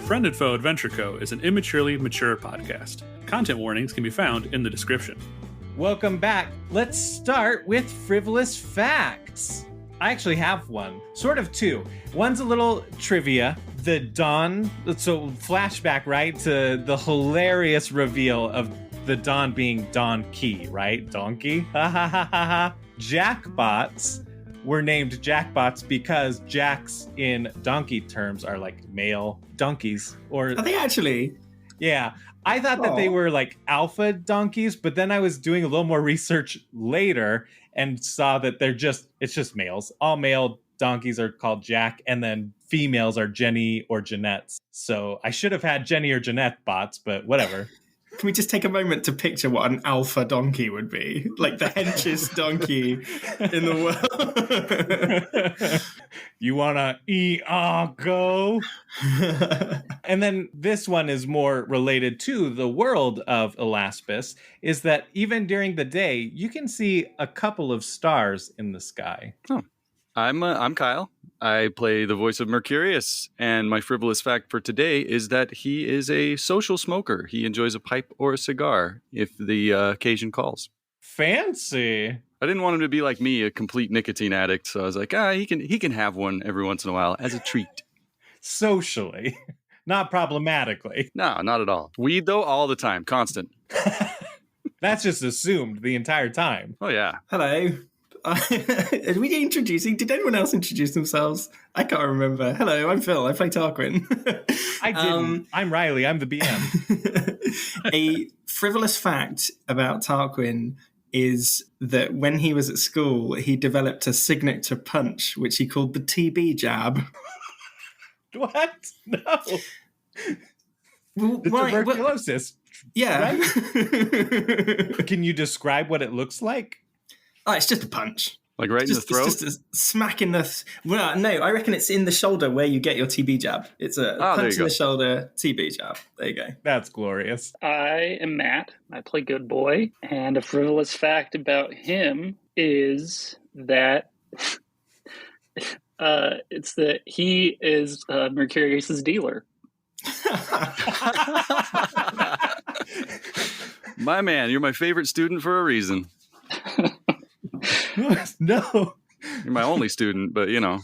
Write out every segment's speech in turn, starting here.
Friend and Foe Adventure Co. is an immaturely mature podcast. Content warnings can be found in the description. Welcome back. Let's start with frivolous facts. I actually have one, sort of two. One's a little trivia. The Dawn, so flashback, right, to the hilarious reveal of the Dawn being Donkey, right? Donkey? Ha ha ha ha ha. Jackbots were named Jackbots because jacks in donkey terms are like male donkeys. Or are they actually? Yeah. I thought that they were like alpha donkeys, but then I was doing a little more research later and saw that it's just males. All male donkeys are called Jack, and then females are Jenny or Jeanette. So I should have had Jenny or Jeanette bots, but whatever. Can we just take a moment to picture what an alpha donkey would be? Like the henchest donkey in the world. You wanna go? And then this one is more related to the world of Elaspis, is that even during the day, you can see a couple of stars in the sky. Oh. I'm Kyle. I play the voice of Mercurius, and my frivolous fact for today is that he is a social smoker. He enjoys a pipe or a cigar if the occasion calls. Fancy. I didn't want him to be like me, a complete nicotine addict, so I was like, he can have one every once in a while as a treat. Socially, not problematically. No, not at all. Weed, though, all the time, constant. That's just assumed the entire time. Oh, yeah. Hello. Are we introducing? Did anyone else introduce themselves? I can't remember. Hello, I'm Phil. I play Tarquin. I didn't. I'm Riley. I'm the BM. A frivolous fact about Tarquin is that when he was at school, he developed a signature punch, which he called the TB jab. What? No. Well, the tuberculosis. Yeah. Right? Can you describe what it looks like? Oh, it's just a punch. Like right in the throat? It's just a smack in the... Well, no, I reckon it's in the shoulder where you get your TB jab. It's a punch in the shoulder, TB jab. There you go. That's glorious. I am Matt. I play Good Boy. And a frivolous fact about him is that it's that he is Mercurius's dealer. My man, you're my favorite student for a reason. No. You're my only student, but you know.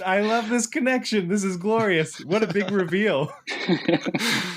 I love this connection. This is glorious. What a big reveal.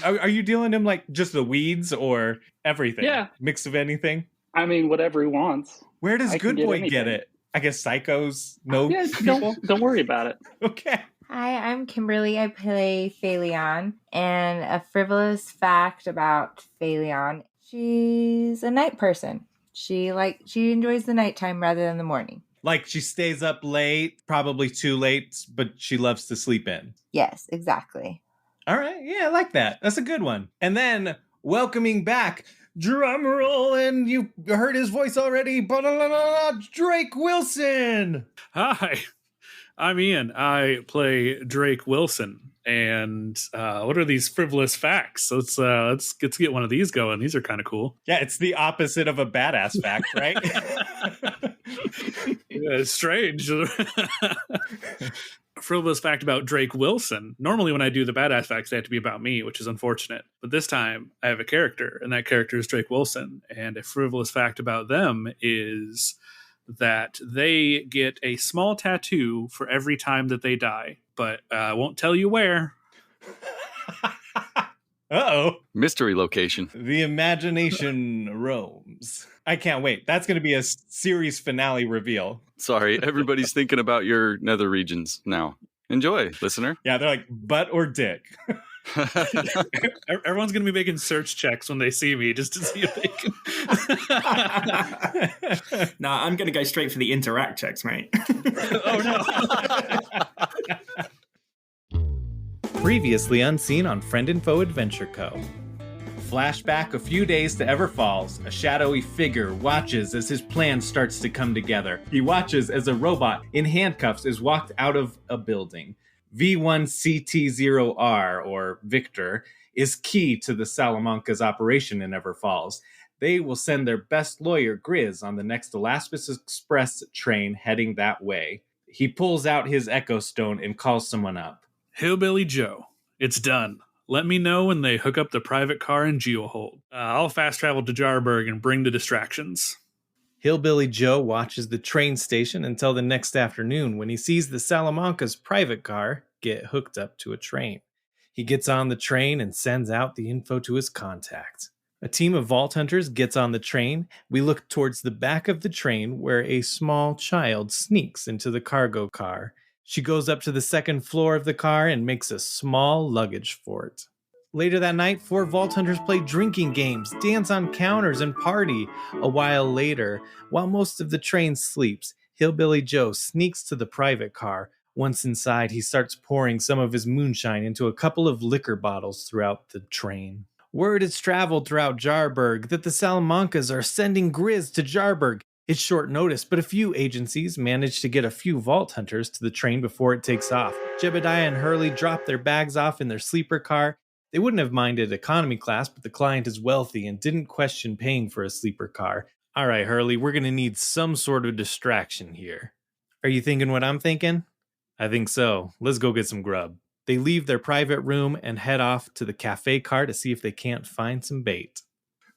Are you dealing him like just the weeds or everything? Yeah. Mix of anything? I mean, whatever he wants. Where does Good Boy get it? I guess psychos know people? Don't worry about it. Okay. Hi, I'm Kimberly. I play Phaleon. And a frivolous fact about Phaleon, she's a night person. She enjoys the nighttime rather than the morning. Like she stays up late, probably too late, but she loves to sleep in. Yes, exactly. All right. Yeah, I like that. That's a good one. And then welcoming back, drum roll, and you heard his voice already, Drake Wilson. Hi, I'm Ian. I play Drake Wilson. And what are these frivolous facts? Let's get one of these going. These are kind of cool. Yeah, it's the opposite of a badass fact, right? Yeah, it's strange. Frivolous fact about Drake Wilson. Normally when I do the badass facts, they have to be about me, which is unfortunate. But this time I have a character, and that character is Drake Wilson. And a frivolous fact about them is that they get a small tattoo for every time that they die. But I won't tell you where. Uh-oh. Mystery location. The imagination roams. I can't wait. That's going to be a series finale reveal. Sorry, everybody's thinking about your nether regions now. Enjoy, listener. Yeah, they're like, butt or dick? Everyone's going to be making search checks when they see me just to see if they can. Nah, I'm going to go straight for the interact checks, mate. Oh, no. Previously unseen on Friend and Foe Adventure Co. Flashback a few days to Everfalls. A shadowy figure watches as his plan starts to come together. He watches as a robot in handcuffs is walked out of a building. V1CT0R, or Victor, is key to the Salamanca's operation in Everfalls. They will send their best lawyer, Grizz, on the next Elaspis Express train heading that way. He pulls out his Echo Stone and calls someone up. Hillbilly Joe. It's done. Let me know when they hook up the private car in Geohold. I'll fast travel to Jarburg and bring the distractions. Hillbilly Joe watches the train station until the next afternoon when he sees the Salamanca's private car get hooked up to a train. He gets on the train and sends out the info to his contact. A team of vault hunters gets on the train. We look towards the back of the train where a small child sneaks into the cargo car. She goes up to the second floor of the car and makes a small luggage fort. Later that night, 4 vault hunters play drinking games, dance on counters, and party. A while later, while most of the train sleeps, Hillbilly Joe sneaks to the private car. Once inside, he starts pouring some of his moonshine into a couple of liquor bottles throughout the train. Word has traveled throughout Jarburg that the Salamancas are sending Grizz to Jarburg. It's short notice, but a few agencies manage to get a few vault hunters to the train before it takes off. Jebediah and Hurley drop their bags off in their sleeper car. They wouldn't have minded economy class, but the client is wealthy and didn't question paying for a sleeper car. All right, Hurley, we're going to need some sort of distraction here. Are you thinking what I'm thinking? I think so. Let's go get some grub. They leave their private room and head off to the cafe car to see if they can't find some bait.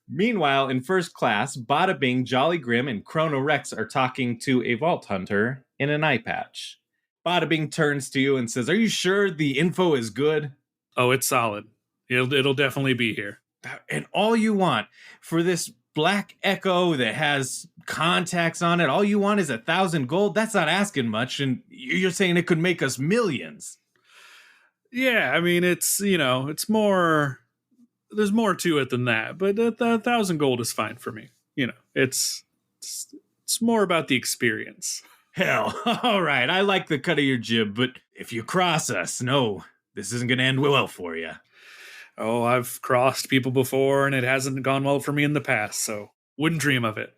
Meanwhile, in first class, Bada Bing, Jolly Grim, and Chrono Rex are talking to a vault hunter in an eye patch. Bada Bing turns to you and says, "Are you sure the info is good?" Oh, it's solid. It'll definitely be here. And all you want for this black echo that has contacts on it, all you want is 1,000 gold? That's not asking much, and you're saying it could make us millions. Yeah, I mean, it's more... There's more to it than that, but 1,000 gold is fine for me. It's more about the experience. Hell, all right, I like the cut of your jib, but if you cross us, no, this isn't going to end well for you. Oh, I've crossed people before, and it hasn't gone well for me in the past, so wouldn't dream of it.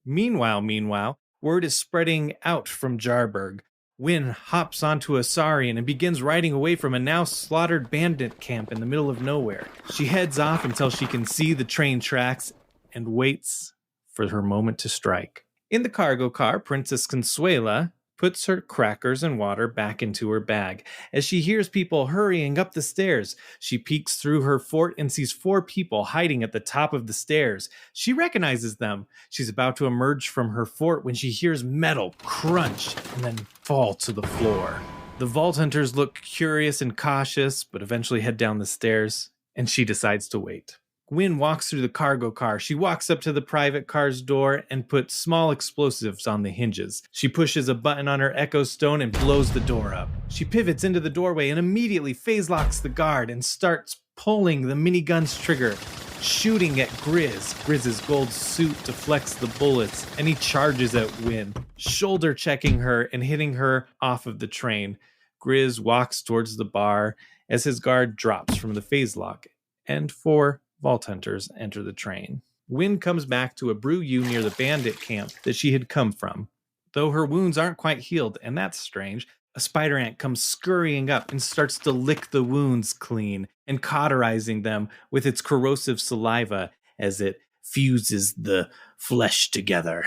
Meanwhile, word is spreading out from Jarburg. Wynn hops onto a Saurian and begins riding away from a now slaughtered bandit camp in the middle of nowhere. She heads off until she can see the train tracks and waits for her moment to strike. In the cargo car, Princess Consuela puts her crackers and water back into her bag. As she hears people hurrying up the stairs, she peeks through her fort and sees 4 people hiding at the top of the stairs. She recognizes them. She's about to emerge from her fort when she hears metal crunch and then fall to the floor. The vault hunters look curious and cautious, but eventually head down the stairs, and she decides to wait. Gwen walks through the cargo car. She walks up to the private car's door and puts small explosives on the hinges. She pushes a button on her echo stone and blows the door up. She pivots into the doorway and immediately phase locks the guard and starts pulling the minigun's trigger, shooting at Grizz. Grizz's gold suit deflects the bullets, and he charges at Wynn, shoulder checking her and hitting her off of the train. Grizz walks towards the bar as his guard drops from the phase lock, and 4 vault hunters enter the train. Wynn comes back to a brew U near the bandit camp that she had come from. Though her wounds aren't quite healed, and that's strange, a spider ant comes scurrying up and starts to lick the wounds clean and cauterizing them with its corrosive saliva as it fuses the flesh together.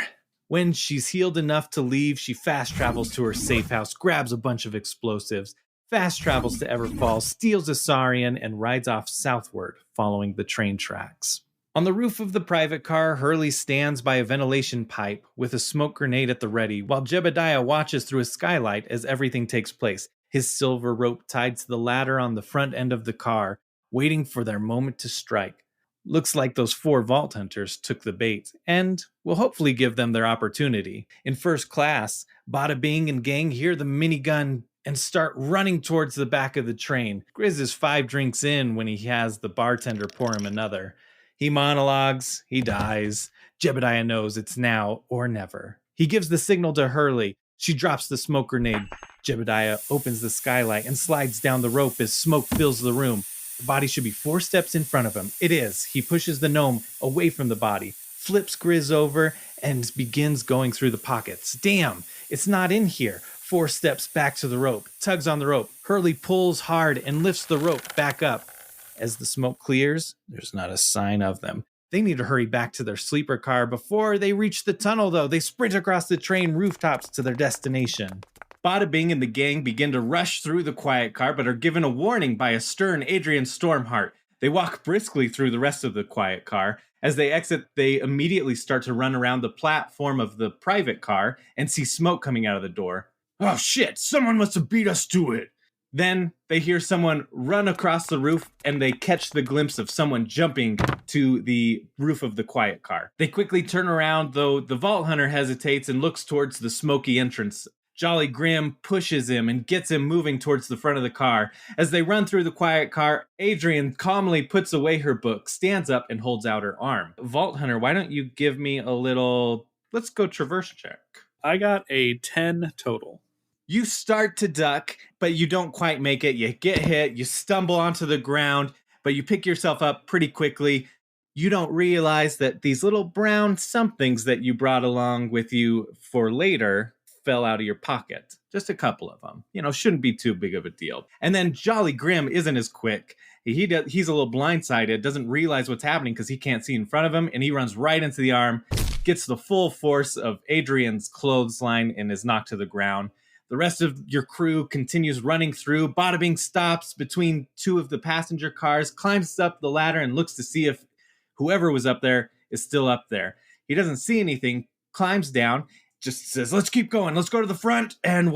When she's healed enough to leave, she fast travels to her safe house, grabs a bunch of explosives, fast travels to Everfall, steals a Saurian, and rides off southward, following the train tracks. On the roof of the private car, Hurley stands by a ventilation pipe with a smoke grenade at the ready, while Jebediah watches through a skylight as everything takes place, his silver rope tied to the ladder on the front end of the car, waiting for their moment to strike. Looks like those 4 vault hunters took the bait, and will hopefully give them their opportunity. In first class, Bada Bing and gang hear the minigun and start running towards the back of the train. Grizz is 5 drinks in when he has the bartender pour him another. He monologues, he dies. Jebediah knows it's now or never. He gives the signal to Hurley. She drops the smoke grenade. Jebediah opens the skylight and slides down the rope as smoke fills the room. The body should be 4 steps in front of him. It is. He pushes the gnome away from the body, flips Grizz over, and begins going through the pockets. Damn, it's not in here. 4 steps back to the rope, tugs on the rope. Hurley pulls hard and lifts the rope back up. As the smoke clears, there's not a sign of them. They need to hurry back to their sleeper car before they reach the tunnel, though. They sprint across the train rooftops to their destination. Bada Bing and the gang begin to rush through the quiet car, but are given a warning by a stern Adrian Stormheart. They walk briskly through the rest of the quiet car. As they exit, they immediately start to run around the platform of the private car and see smoke coming out of the door. Oh shit, someone must have beat us to it. Then they hear someone run across the roof and they catch the glimpse of someone jumping to the roof of the quiet car. They quickly turn around, though the Vault Hunter hesitates and looks towards the smoky entrance. Jolly Grim pushes him and gets him moving towards the front of the car. As they run through the quiet car, Adrian calmly puts away her book, stands up, and holds out her arm. Vault Hunter, why don't you give me a little... Let's go traverse check. I got a 10 total. You start to duck, but you don't quite make it. You get hit, you stumble onto the ground, but you pick yourself up pretty quickly. You don't realize that these little brown somethings that you brought along with you for later fell out of your pocket. Just a couple of them. Shouldn't be too big of a deal. And then Jolly Grim isn't as quick. He's a little blindsided, doesn't realize what's happening because he can't see in front of him, and he runs right into the arm, gets the full force of Adrian's clothesline, and is knocked to the ground. The rest of your crew continues running through. Bada Bing stops between two of the passenger cars, climbs up the ladder, and looks to see if whoever was up there is still up there. He doesn't see anything, climbs down, just says, let's keep going. Let's go to the front, and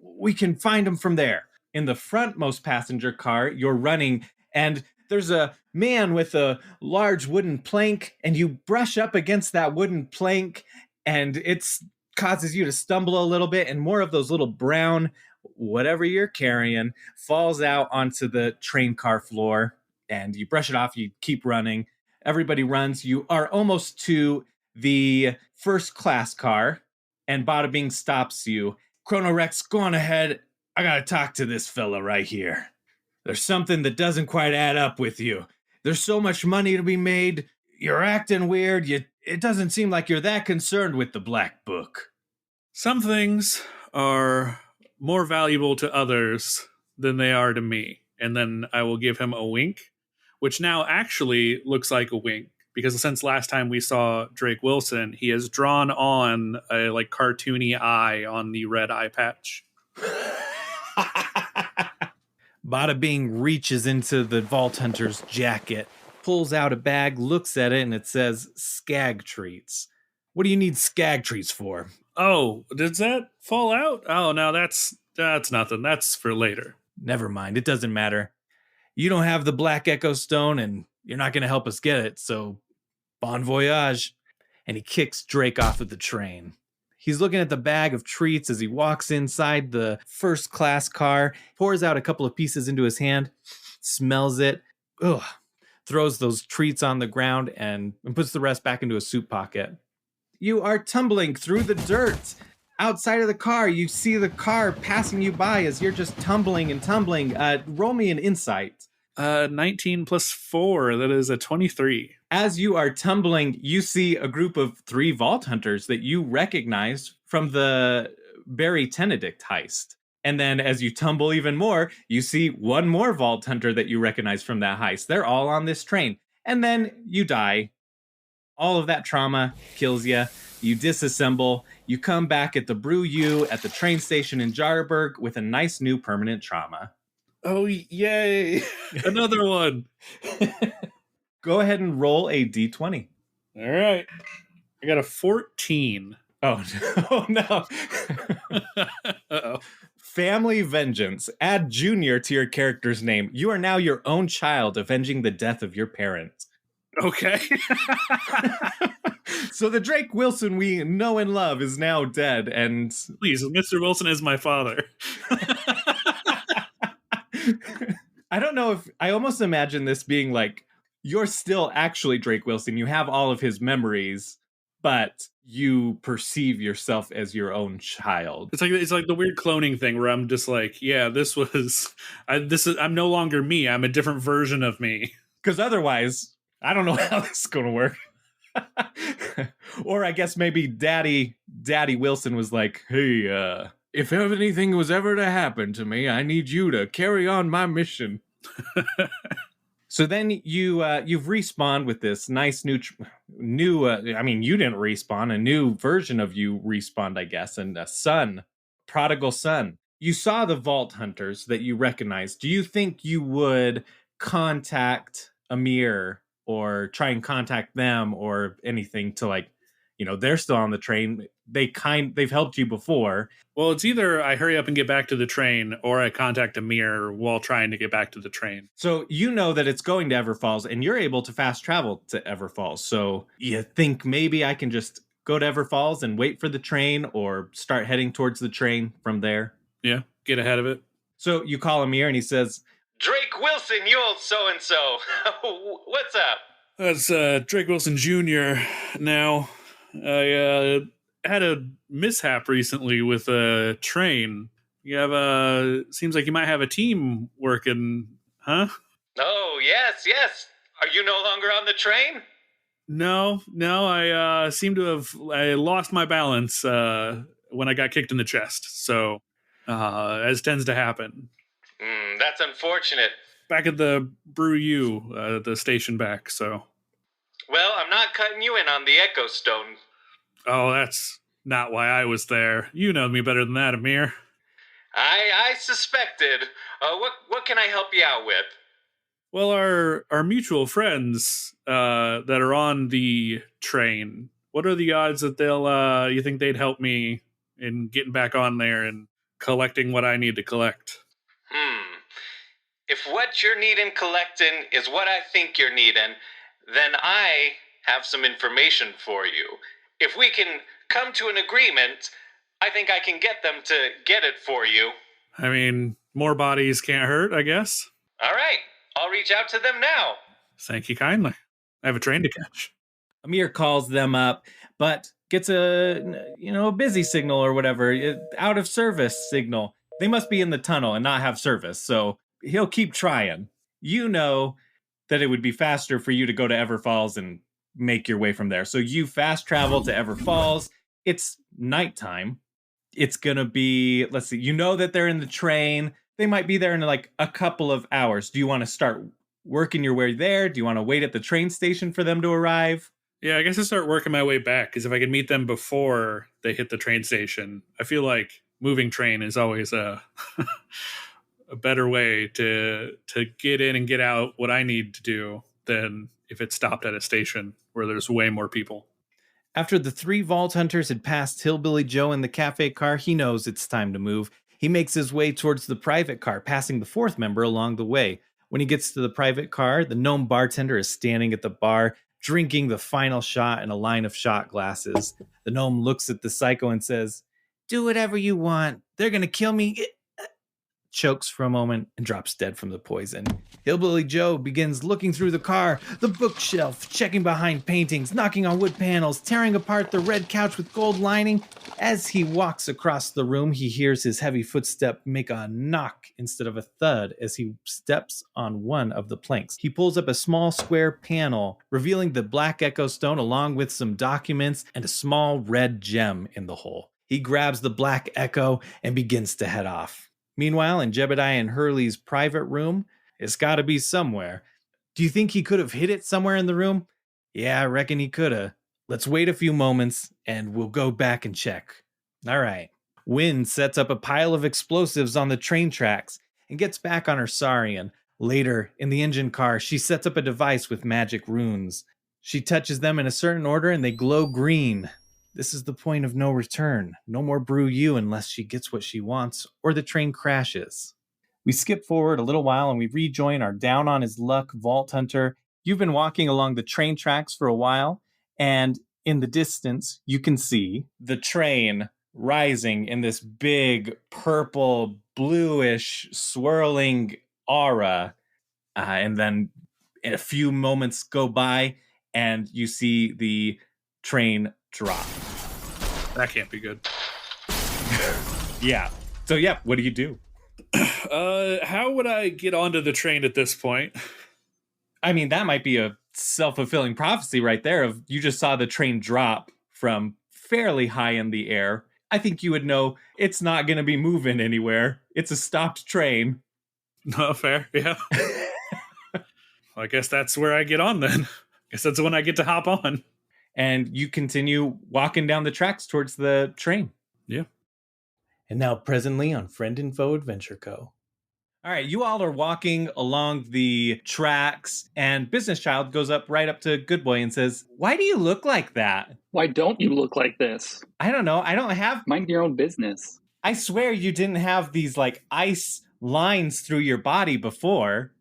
we can find him from there. In the frontmost passenger car, you're running, and there's a man with a large wooden plank, and you brush up against that wooden plank, and it's causes you to stumble a little bit, and more of those little brown, whatever you're carrying, falls out onto the train car floor, and you brush it off, you keep running. Everybody runs. You are almost to the first class car, and Bada Bing stops you. Chrono Rex, go on ahead. I gotta talk to this fella right here. There's something that doesn't quite add up with you. There's so much money to be made. You're acting weird. It doesn't seem like you're that concerned with the Black Book. Some things are more valuable to others than they are to me. And then I will give him a wink, which now actually looks like a wink. Because since last time we saw Drake Wilson, he has drawn on a cartoony eye on the red eye patch. Bada Bing reaches into the Vault Hunter's jacket, pulls out a bag, looks at it, and it says Skag Treats. What do you need Skag Treats for? Oh, does that fall out? Oh, no, that's nothing. That's for later. Never mind. It doesn't matter. You don't have the Black Echo Stone, and you're not going to help us get it, so bon voyage. And he kicks Drake off of the train. He's looking at the bag of treats as he walks inside the first class car, pours out a couple of pieces into his hand, smells it, throws those treats on the ground, and puts the rest back into a suit pocket. You are tumbling through the dirt. Outside of the car, you see the car passing you by as you're just tumbling and tumbling. Roll me an insight. 19 plus 4, that is a 23. As you are tumbling, you see a group of 3 Vault Hunters that you recognize from the Barry Tenedict heist. And then as you tumble even more, you see one more Vault Hunter that you recognize from that heist. They're all on this train. And then you die. All of that trauma kills you. You disassemble. You come back at the Brew U at the train station in Jarberg with a nice new permanent trauma. Oh, yay. Another one. Go ahead and roll a d20. All right. I got a 14. Oh, no. Uh-oh. Family Vengeance. Add Junior to your character's name. You are now your own child avenging the death of your parents. Okay. So the Drake Wilson we know and love is now dead, and... Please, Mr. Wilson is my father. I don't know if... I almost imagine this being like, you're still actually Drake Wilson. You have all of his memories, but you perceive yourself as your own child. It's like the weird cloning thing where I'm just like, yeah, I'm no longer me. I'm a different version of me. Because otherwise, I don't know how this is going to work. Or I guess maybe Daddy Wilson was like, hey, if anything was ever to happen to me, I need you to carry on my mission. So then you've respawned with this nice new. I mean, you didn't respawn. A new version of you respawned, I guess, and a son, prodigal son. You saw the vault hunters that you recognized. Do you think you would contact Amir or try and contact them or anything to, like, they're still on the train. They've helped you before. Well, it's either I hurry up and get back to the train or I contact Amir while trying to get back to the train. So you know that it's going to Everfalls and you're able to fast travel to Everfalls. So you think maybe I can just go to Everfalls and wait for the train or start heading towards the train from there? Yeah, get ahead of it. So you call Amir and he says, Drake Wilson, you old so-and-so. What's up? That's Drake Wilson Jr. Now, I had a mishap recently with a train. You have seems like you might have a team working, huh? Oh, yes. Are you no longer on the train? No, I seem to have lost my balance when I got kicked in the chest. So, as tends to happen. That's unfortunate. Back at the Brew U, the station back, so. Well, I'm not cutting you in on the Echo Stone. Oh, that's not why I was there. You know me better than that, Amir. I suspected. What can I help you out with? Well, our mutual friends that are on the train, what are the odds that they'll, you think they'd help me in getting back on there and collecting what I need to collect? If what you're needing collecting is what I think you're needing, then I have some information for you. If we can come to an agreement, I think I can get them to get it for you. I mean, more bodies can't hurt, I guess. All right, I'll reach out to them now. Thank you kindly. I have a train to catch. Amir calls them up, but gets a busy signal or whatever, out of service signal. They must be in the tunnel and not have service, so he'll keep trying. You know that it would be faster for you to go to Everfalls and make your way from there. So you fast travel to Everfalls. It's nighttime. It's going to be, let's see, you know that they're in the train. They might be there in like a couple of hours. Do you want to start working your way there? Do you want to wait at the train station for them to arrive? Yeah, I guess I start working my way back, because if I can meet them before they hit the train station, I feel like moving train is always a better way to get in and get out what I need to do than if it stopped at a station where there's way more people. After the 3 vault hunters had passed Hillbilly Joe in the cafe car, he knows it's time to move. He makes his way towards the private car, passing the 4th member along the way. When he gets to the private car, the gnome bartender is standing at the bar, drinking the final shot in a line of shot glasses. The gnome looks at the psycho and says, "Do whatever you want. They're going to kill me." Chokes for a moment and drops dead from the poison. Hillbilly Joe begins looking through the car, the bookshelf, checking behind paintings, knocking on wood panels, tearing apart the red couch with gold lining. As he walks across the room, he hears his heavy footstep make a knock instead of a thud as he steps on one of the planks. He pulls up a small square panel, revealing the black echo stone along with some documents and a small red gem in the hole. He grabs the black echo and begins to head off. Meanwhile, in Jebediah and Hurley's private room, it's got to be somewhere. Do you think he could have hid it somewhere in the room? Yeah, I reckon he could have. Let's wait a few moments and we'll go back and check. All right. Wynn sets up a pile of explosives on the train tracks and gets back on her Saurian. Later, in the engine car, she sets up a device with magic runes. She touches them in a certain order and they glow green. This is the point of no return. No more Brew U unless she gets what she wants or the train crashes. We skip forward a little while and we rejoin our down on his luck vault hunter. You've been walking along the train tracks for a while, and in the distance, you can see the train rising in this big purple, bluish, swirling aura. And then a few moments go by and you see the train drop. That can't be good. Yeah. So, yeah, what do you do? How would I get onto the train at this point? I mean, that might be a self-fulfilling prophecy right there of you just saw the train drop from fairly high in the air. I think you would know it's not going to be moving anywhere. It's a stopped train. No, fair, yeah. Well, I guess that's where I get on then. I guess that's when I get to hop on. And you continue walking down the tracks towards the train. Yeah. And now presently on Friend and Foe Adventure Co. All right, you all are walking along the tracks, and Business Child goes right up to Good Boy and says, "Why do you look like that?" Why don't you look like this? I don't know. I don't have... Mind your own business. I swear you didn't have these, like, ice lines through your body before.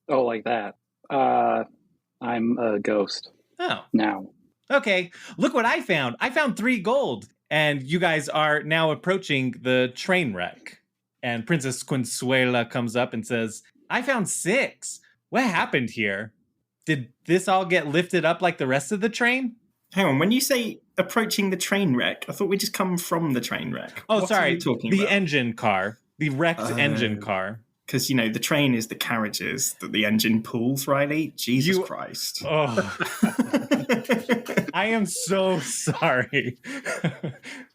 Oh, like that. I'm a ghost. Oh. Now. Okay, look what I found. I found 3 gold. And you guys are now approaching the train wreck. And Princess Consuela comes up and says, "I found 6. What happened here? Did this all get lifted up like the rest of the train?" Hang on, when you say approaching the train wreck, I thought we just come from the train wreck. Oh, What sorry. are you talking The about? engine car. The wrecked engine car. Because, the train is the carriages that the engine pulls, Riley. Jesus Christ. Oh. I am so sorry.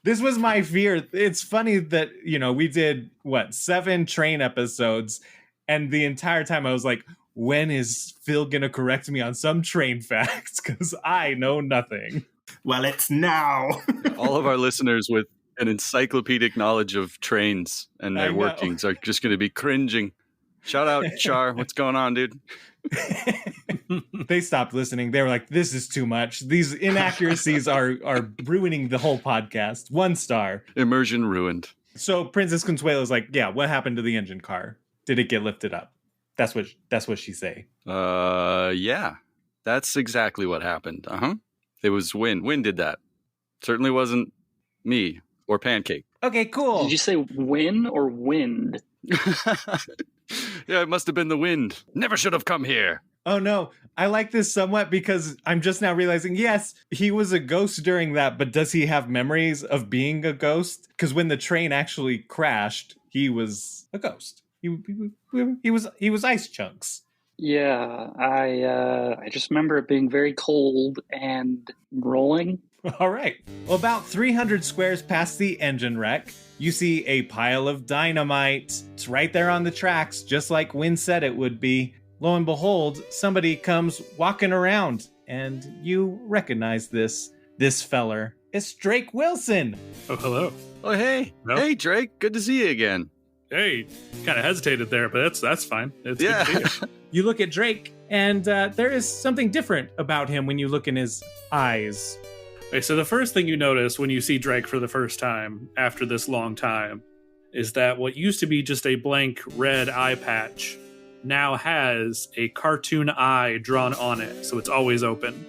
This was my fear. It's funny that, we did, 7 train episodes, and the entire time I was like, when is Phil going to correct me on some train facts? Because I know nothing. Well, it's now. All of our listeners with an encyclopedic knowledge of trains and their workings are just going to be cringing. Shout out, Char. What's going on, dude? They stopped listening. They were like, this is too much. These inaccuracies are ruining the whole podcast. 1 star. Immersion ruined. So Princess Consuela's like, yeah, what happened to the engine car? Did it get lifted up? That's what she say. Yeah. That's exactly what happened. It was Win. Win did that. Certainly wasn't me or Pancake. Okay, cool. Did you say win or wind? Yeah, it must have been the wind. Never should have come here. Oh, no. I like this somewhat because I'm just now realizing, yes, he was a ghost during that, but does he have memories of being a ghost? Because when the train actually crashed, he was a ghost. He was ice chunks. Yeah, I just remember it being very cold and rolling. All right. Well, about 300 squares past the engine wreck, you see a pile of dynamite. It's right there on the tracks, just like Wynn said it would be. Lo and behold, somebody comes walking around, and you recognize this feller. It's Drake Wilson. Oh, hello. Oh, hey. No? Hey, Drake. Good to see you again. Hey, kind of hesitated there, but that's fine. It's Yeah. good to see you. You look at Drake, and there is something different about him when you look in his eyes. Okay, so the first thing you notice when you see Drake for the first time after this long time is that what used to be just a blank red eye patch now has a cartoon eye drawn on it, so it's always open.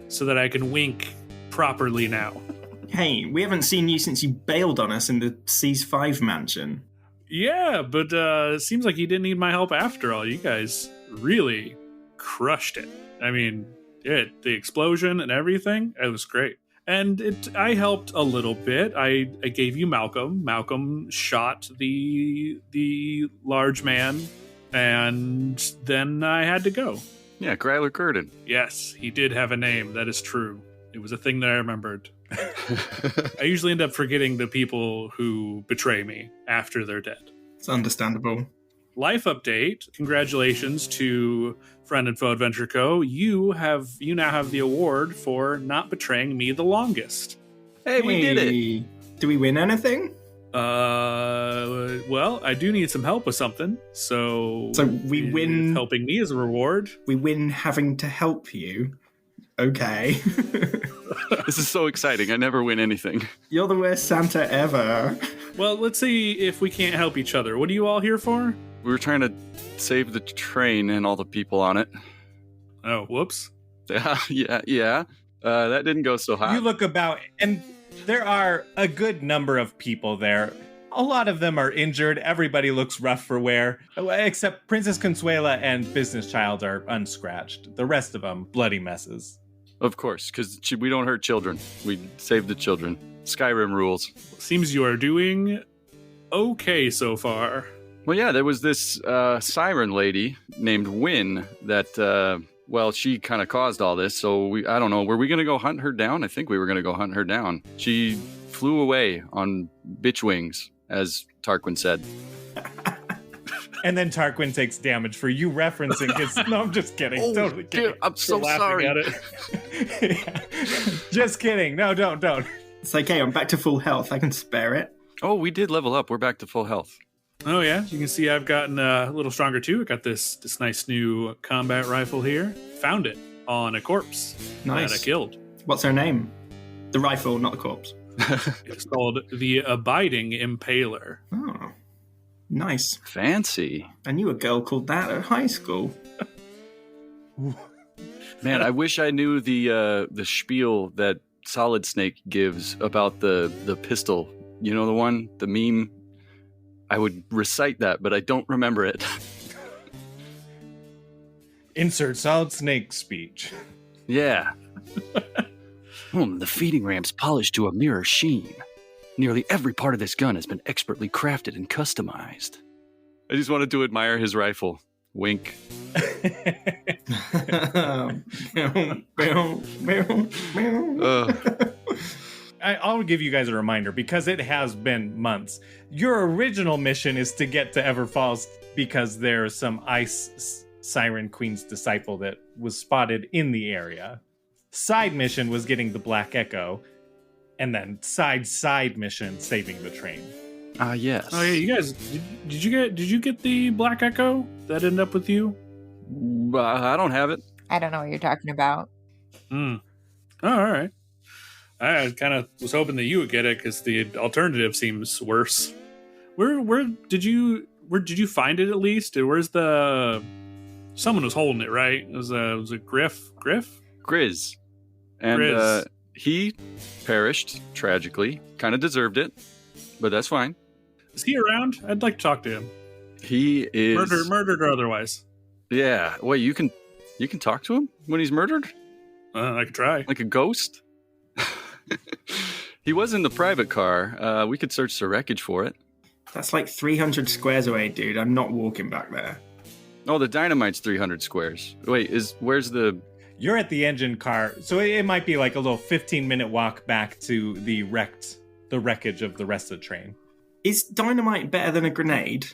So that I can wink properly now. Hey, we haven't seen you since you bailed on us in the Seas 5 mansion. Yeah, but it seems like you didn't need my help after all. You guys really crushed it. I mean, the explosion and everything, it was great. And I helped a little bit. I gave you Malcolm. Malcolm shot the large man, and then I had to go. Yeah, Gryler Curtin. Yes, he did have a name. That is true. It was a thing that I remembered. I usually end up forgetting the people who betray me after they're dead. It's understandable. Life update. Congratulations to Friend and Foe Adventure Co. You now have the award for not betraying me the longest. Hey, we did it. Do we win anything? Well, I do need some help with something. So we win helping me as a reward. We win having to help you. Okay. This is so exciting. I never win anything. You're the worst Santa ever. Well, let's see if we can't help each other. What are you all here for? We were trying to save the train and all the people on it. Oh, whoops. Yeah. That didn't go so hot. You look about, and there are a good number of people there. A lot of them are injured. Everybody looks rough for wear, except Princess Consuela and Business Child are unscratched. The rest of them, bloody messes. Of course, because we don't hurt children. We save the children. Skyrim rules. Seems you are doing okay so far. Well, yeah, there was this siren lady named Wynn that, she kind of caused all this. So I don't know. Were we going to go hunt her down? I think we were going to go hunt her down. She flew away on bitch wings, as Tarquin said. And then Tarquin takes damage for you referencing his... No, I'm just kidding. Totally kidding. I'm so sorry. At it. Yeah. Just kidding. No, don't. It's okay, I'm back to full health. I can spare it. Oh, we did level up. We're back to full health. Oh yeah, you can see I've gotten a little stronger too. I got this nice new combat rifle here. Found it on a corpse Nice. that I killed. What's her name? The rifle, not the corpse. It's called the Abiding Impaler. Oh, nice. Fancy. I knew a girl called that at high school. Man, I wish I knew the spiel that Solid Snake gives about the pistol. You know the one? The meme? I would recite that, but I don't remember it. Insert Solid Snake speech. Yeah. The feeding ramp's polished to a mirror sheen. Nearly every part of this gun has been expertly crafted and customized. I just wanted to admire his rifle. Wink. I'll give you guys a reminder because it has been months. Your original mission is to get to Everfalls because there's some ice siren queen's disciple that was spotted in the area. Side mission was getting the Black Echo, and then side mission saving the train. Yes. Oh yeah, you guys, did you get the Black Echo that ended up with you? I don't have it. I don't know what you're talking about. Oh, all right. I kind of was hoping that you would get it because the alternative seems worse. Where did you find it at least? Where's the? Someone was holding it, right? It was a Griff? Grizz. And Grizz. he perished tragically. Kind of deserved it, but that's fine. Is he around? I'd like to talk to him. He is Murdered or otherwise. Yeah. Wait, you can talk to him when he's murdered? I could try. Like a ghost? He was in the private car. We could search the wreckage for it. That's like 300 squares away, dude. I'm not walking back there. Oh, the dynamite's 300 squares. Wait, where's the... You're at the engine car, so it might be like a little 15-minute walk back to the wreckage of the rest of the train. Is dynamite better than a grenade?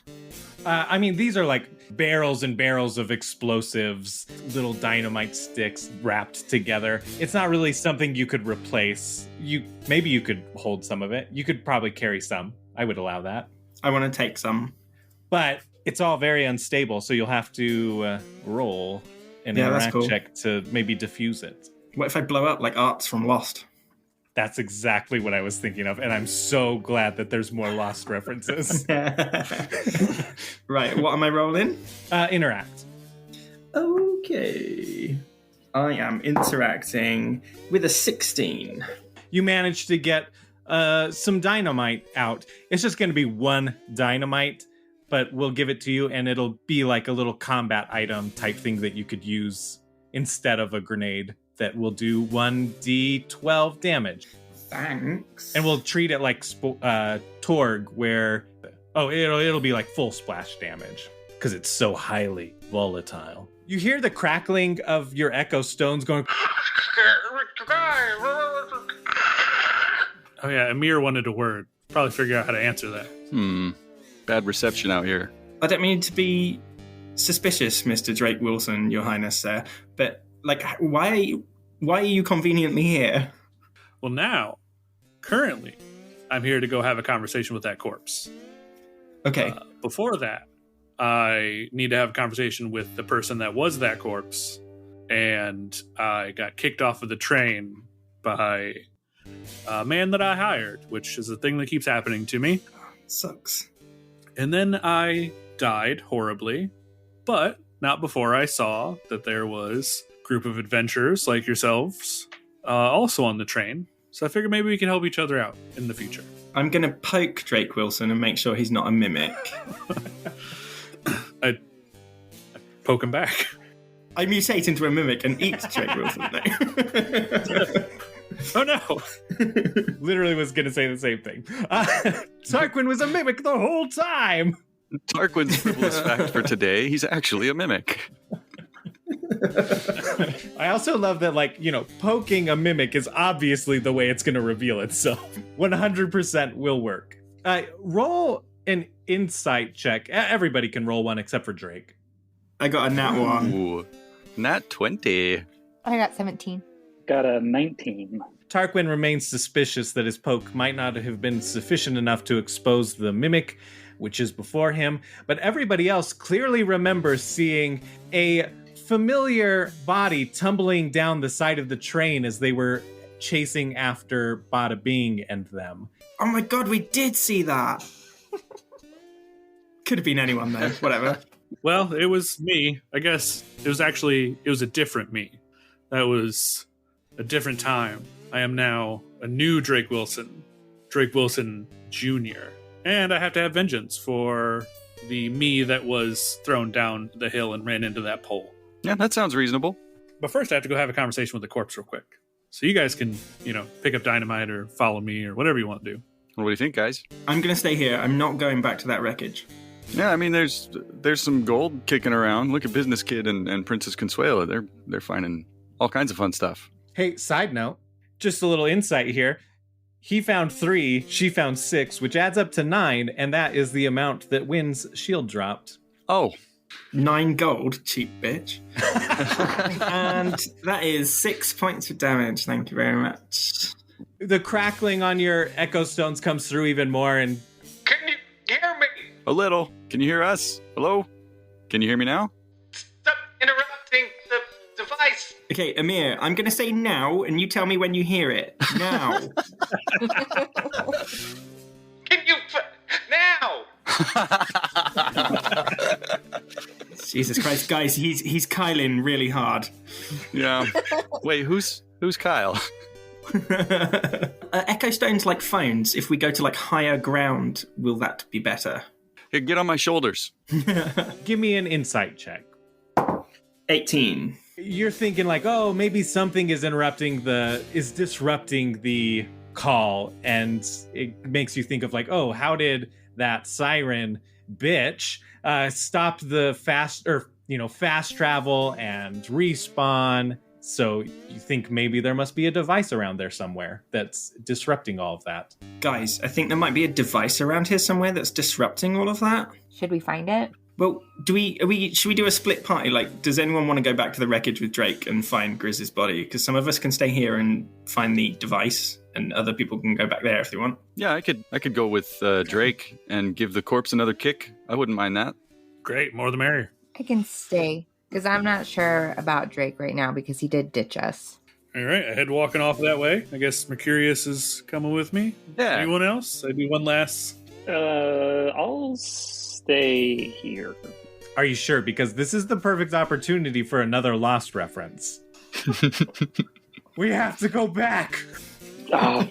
I mean, these are like barrels and barrels of explosives, little dynamite sticks wrapped together. It's not really something you could replace. Maybe you could hold some of it. You could probably carry some. I would allow that. I want to take some. But it's all very unstable, so you'll have to roll an interact check to maybe diffuse it. What if I blow up like Arts from Lost? That's exactly what I was thinking of, and I'm so glad that there's more Lost references. Right, what am I rolling? Interact. Okay. I am interacting with a 16. You managed to get some dynamite out. It's just going to be one dynamite, but we'll give it to you, and it'll be like a little combat item type thing that you could use instead of a grenade. That will do 1d12 damage. Thanks. And we'll treat it like Torg, where it'll be like full splash damage because it's so highly volatile. You hear the crackling of your echo stones going. Oh yeah, Amir wanted a word. Probably figure out how to answer that. Bad reception out here. I don't mean to be suspicious, Mr. Drake Wilson, Your Highness, but like, why are you conveniently here? Well, now, currently, I'm here to go have a conversation with that corpse. Okay. Before that, I need to have a conversation with the person that was that corpse, and I got kicked off of the train by a man that I hired, which is a thing that keeps happening to me. Sucks. And then I died horribly, but not before I saw that there was a group of adventurers like yourselves also on the train. So I figured maybe we can help each other out in the future. I'm going to poke Drake Wilson and make sure he's not a mimic. I poke him back. I mutate into a mimic and eat Drake Wilson. Oh no! Literally was going to say the same thing. Tarquin was a mimic the whole time! Tarquin's frivolous fact for today, he's actually a mimic. I also love that, poking a mimic is obviously the way it's going to reveal itself. 100% will work. Roll an insight check. Everybody can roll one except for Drake. I got a nat 1. Ooh, nat 20. I got 17. Got a 19. Tarquin remains suspicious that his poke might not have been sufficient enough to expose the mimic, which is before him, but everybody else clearly remembers seeing a familiar body tumbling down the side of the train as they were chasing after Bada Bing and them. Oh my god, we did see that. Could have been anyone though, whatever. Well, it was me. I guess it was a different me. That was a different time. I am now a new Drake Wilson Jr. And I have to have vengeance for the me that was thrown down the hill and ran into that pole. Yeah, that sounds reasonable. But first I have to go have a conversation with the corpse real quick. So you guys can, pick up dynamite or follow me or whatever you want to do. What do you think, guys? I'm going to stay here. I'm not going back to that wreckage. Yeah, I mean, there's some gold kicking around. Look at Business Kid and Princess Consuela. They're finding all kinds of fun stuff. Hey, side note, just a little insight here. He found 3, she found 6, which adds up to 9, and that is the amount that Wynn's shield dropped. Oh. 9 gold, cheap bitch. And that is 6 points of damage. Thank you very much. The crackling on your echo stones comes through even more, and... Can you hear me? A little. Can you hear us? Hello? Can you hear me now? Stop interrupting the device. Okay, Amir, I'm going to say now, and you tell me when you hear it. Now. Can you... now! Jesus Christ, guys, he's Kyling really hard. Yeah. Wait, who's Kyle? Echo stones like phones. If we go to like higher ground, will that be better? Here, get on my shoulders. Give me an insight check. 18. You're thinking like, oh, maybe something is disrupting the call, and it makes you think of like, oh, how did that siren bitch stop the fast travel and respawn? So you think maybe there must be a device around there somewhere that's disrupting all of that. Guys, I think there might be a device around here somewhere that's disrupting all of that. Should we find it? Well, should we do a split party? Like, does anyone want to go back to the wreckage with Drake and find Grizz's body? Because some of us can stay here and find the device, and other people can go back there if they want. Yeah, I could go with Drake and give the corpse another kick. I wouldn't mind that. Great, more the merrier. I can stay, because I'm not sure about Drake right now, because he did ditch us. All right, I head walking off that way. I guess Mercurius is coming with me. Yeah. Anyone else? I do one last... I'll stay here. Are you sure? Because this is the perfect opportunity for another Lost reference. We have to go back. Oh.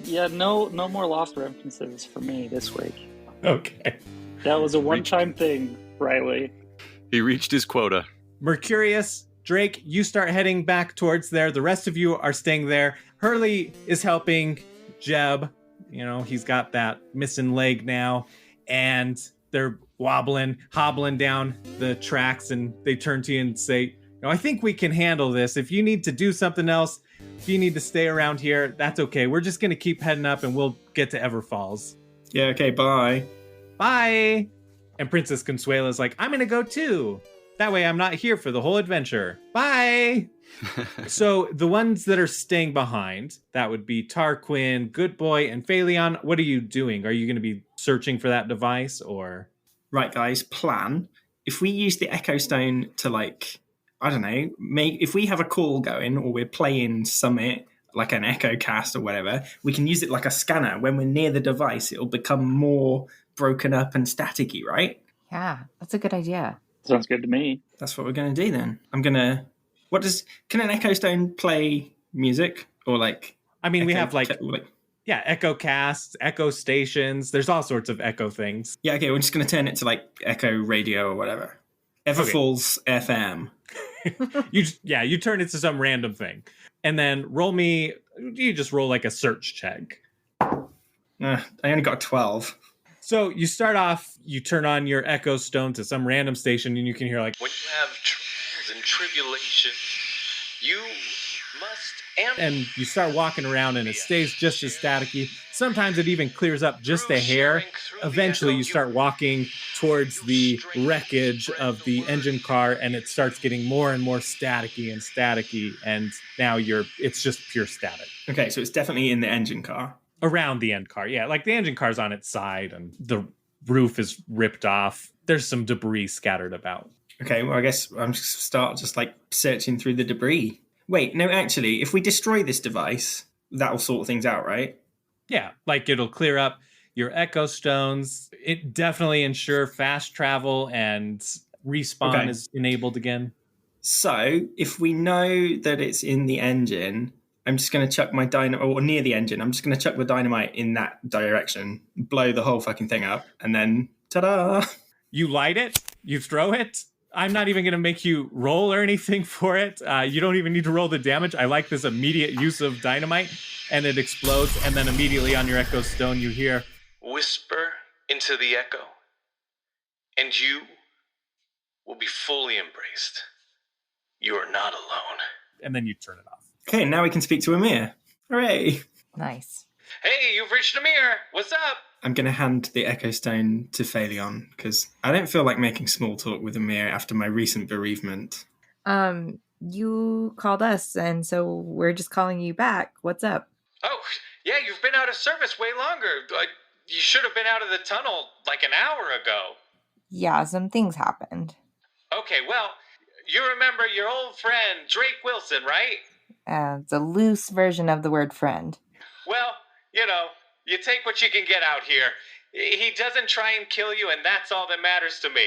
Yeah, no more Lost references for me this week. Okay. That was a one-time thing, Riley. He reached his quota. Mercurius, Drake, you start heading back towards there. The rest of you are staying there. Hurley is helping Jeb. He's got that missing leg now. And they're hobbling down the tracks, and they turn to you and say, I think we can handle this. If you need to do something else, if you need to stay around here, that's okay. We're just going to keep heading up, and we'll get to Everfalls. Yeah, okay, bye. Bye. And Princess Consuela's like, I'm going to go too. That way I'm not here for the whole adventure. Bye. So the ones that are staying behind, that would be Tarquin, Good Boy, and Phaleon. What are you doing? Are you going to be searching for that device, or? Right, guys, plan. If we use the Echo Stone to, I don't know, if we have a call going or we're playing Summit, like an Echo Cast or whatever, we can use it like a scanner. When we're near the device, it'll become more broken up and staticky, right? Yeah, that's a good idea. Sounds good to me. That's what we're going to do then. Can an Echo Stone play music? Or we have Echo Casts, Echo Stations. There's all sorts of Echo things. Yeah, okay, we're just going to turn it to Echo Radio or whatever. Everfalls FM. You turn it to some random thing. And then you just roll a search check. I only got a 12. So you start off, you turn on your Echo Stone to some random station, and you can hear when you have trials and tribulation, you must and you start walking around, and it stays just as staticky. Sometimes it even clears up just a hair. Eventually, you start walking towards the wreckage of the engine car, and it starts getting more and more staticky, and now it's just pure static. Okay, so it's definitely in the engine car. Around the end car, yeah. Like the engine car's on its side, and the roof is ripped off. There's some debris scattered about. Okay, well, I guess I'm just start like searching through the debris. Wait, no, actually, if we destroy this device, that'll sort things out, right? Yeah, like it'll clear up your echo stones. It definitely ensure fast travel and respawn is enabled again. So if we know that it's in the engine, I'm just going to chuck my dynamite, or near the engine, I'm just going to chuck the dynamite in that direction, blow the whole fucking thing up, and then ta-da! You light it, you throw it. I'm not even going to make you roll or anything for it. You don't even need to roll the damage. I like this immediate use of dynamite, and it explodes, and then immediately on your echo stone you hear, "Whisper into the echo, and you will be fully embraced. You are not alone." And then you turn it off. Okay, now we can speak to Amir. Hooray! Nice. "Hey, you've reached Amir. What's up?" I'm going to hand the Echo Stone to Phaleon, because I don't feel like making small talk with Amir after my recent bereavement. You called us, and so we're just calling you back. What's up? "Oh, yeah, you've been out of service way longer. You should have been out of the tunnel like an hour ago." Yeah, some things happened. "Okay, well, you remember your old friend Drake Wilson, right?" It's a loose version of the word friend. "Well, you take what you can get out here. He doesn't try and kill you, and that's all that matters to me.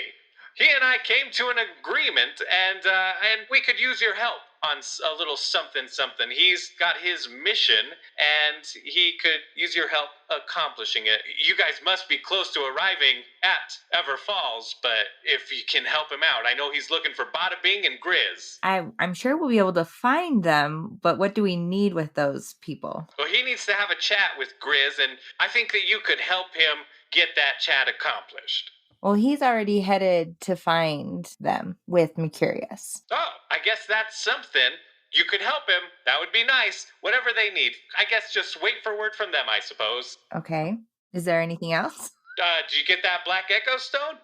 He and I came to an agreement, and we could use your help on a little something. He's got his mission, and he could use your help accomplishing it. You guys must be close to arriving at Ever Falls, but if you can help him out, I know he's looking for Bada Bing and Grizz." I'm sure we'll be able to find them, but what do we need with those people? "Well, he needs to have a chat with Grizz, and I think that you could help him get that chat accomplished." Well, he's already headed to find them with Mercurius. "Oh, I guess that's something. You could help him. That would be nice. Whatever they need. I guess just wait for word from them, I suppose." Okay. Is there anything else? Did you get that Black Echo Stone?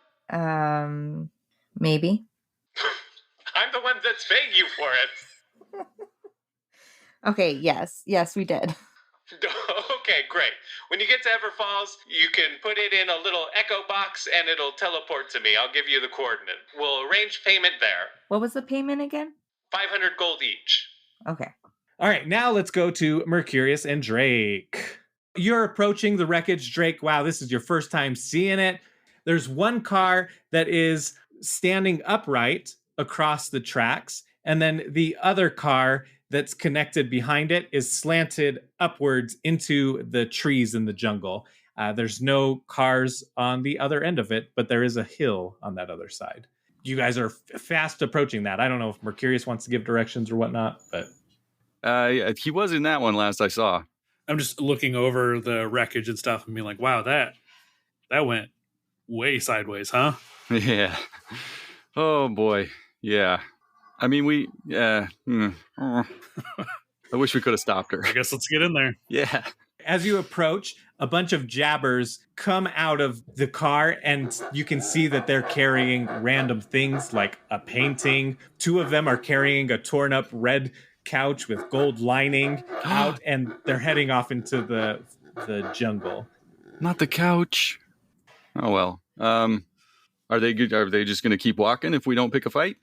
Maybe. I'm the one that's paying you for it. Okay, yes, we did. Okay, great. When you get to Ever Falls, you can put it in a little echo box and it'll teleport to me. I'll give you the coordinate. We'll arrange payment there. What was the payment again? 500 gold each. Okay. All right, now let's go to Mercurius and Drake. You're approaching the wreckage, Drake. Wow, this is your first time seeing it. There's one car that is standing upright across the tracks, and then the other car that's connected behind it is slanted upwards into the trees in the jungle. There's no cars on the other end of it, but there is a hill on that other side. You guys are fast approaching that. I don't know if Mercurius wants to give directions or whatnot, but... He was in that one last I saw. I'm just looking over the wreckage and stuff and being like, wow, that went way sideways, huh? Yeah. Oh, boy. Yeah. I mean, I wish we could have stopped her. I guess let's get in there. Yeah. As you approach, a bunch of jabbers come out of the car, and you can see that they're carrying random things like a painting. Two of them are carrying a torn up red couch with gold lining out, and they're heading off into the jungle. Not the couch. Oh, well. Are they just going to keep walking if we don't pick a fight?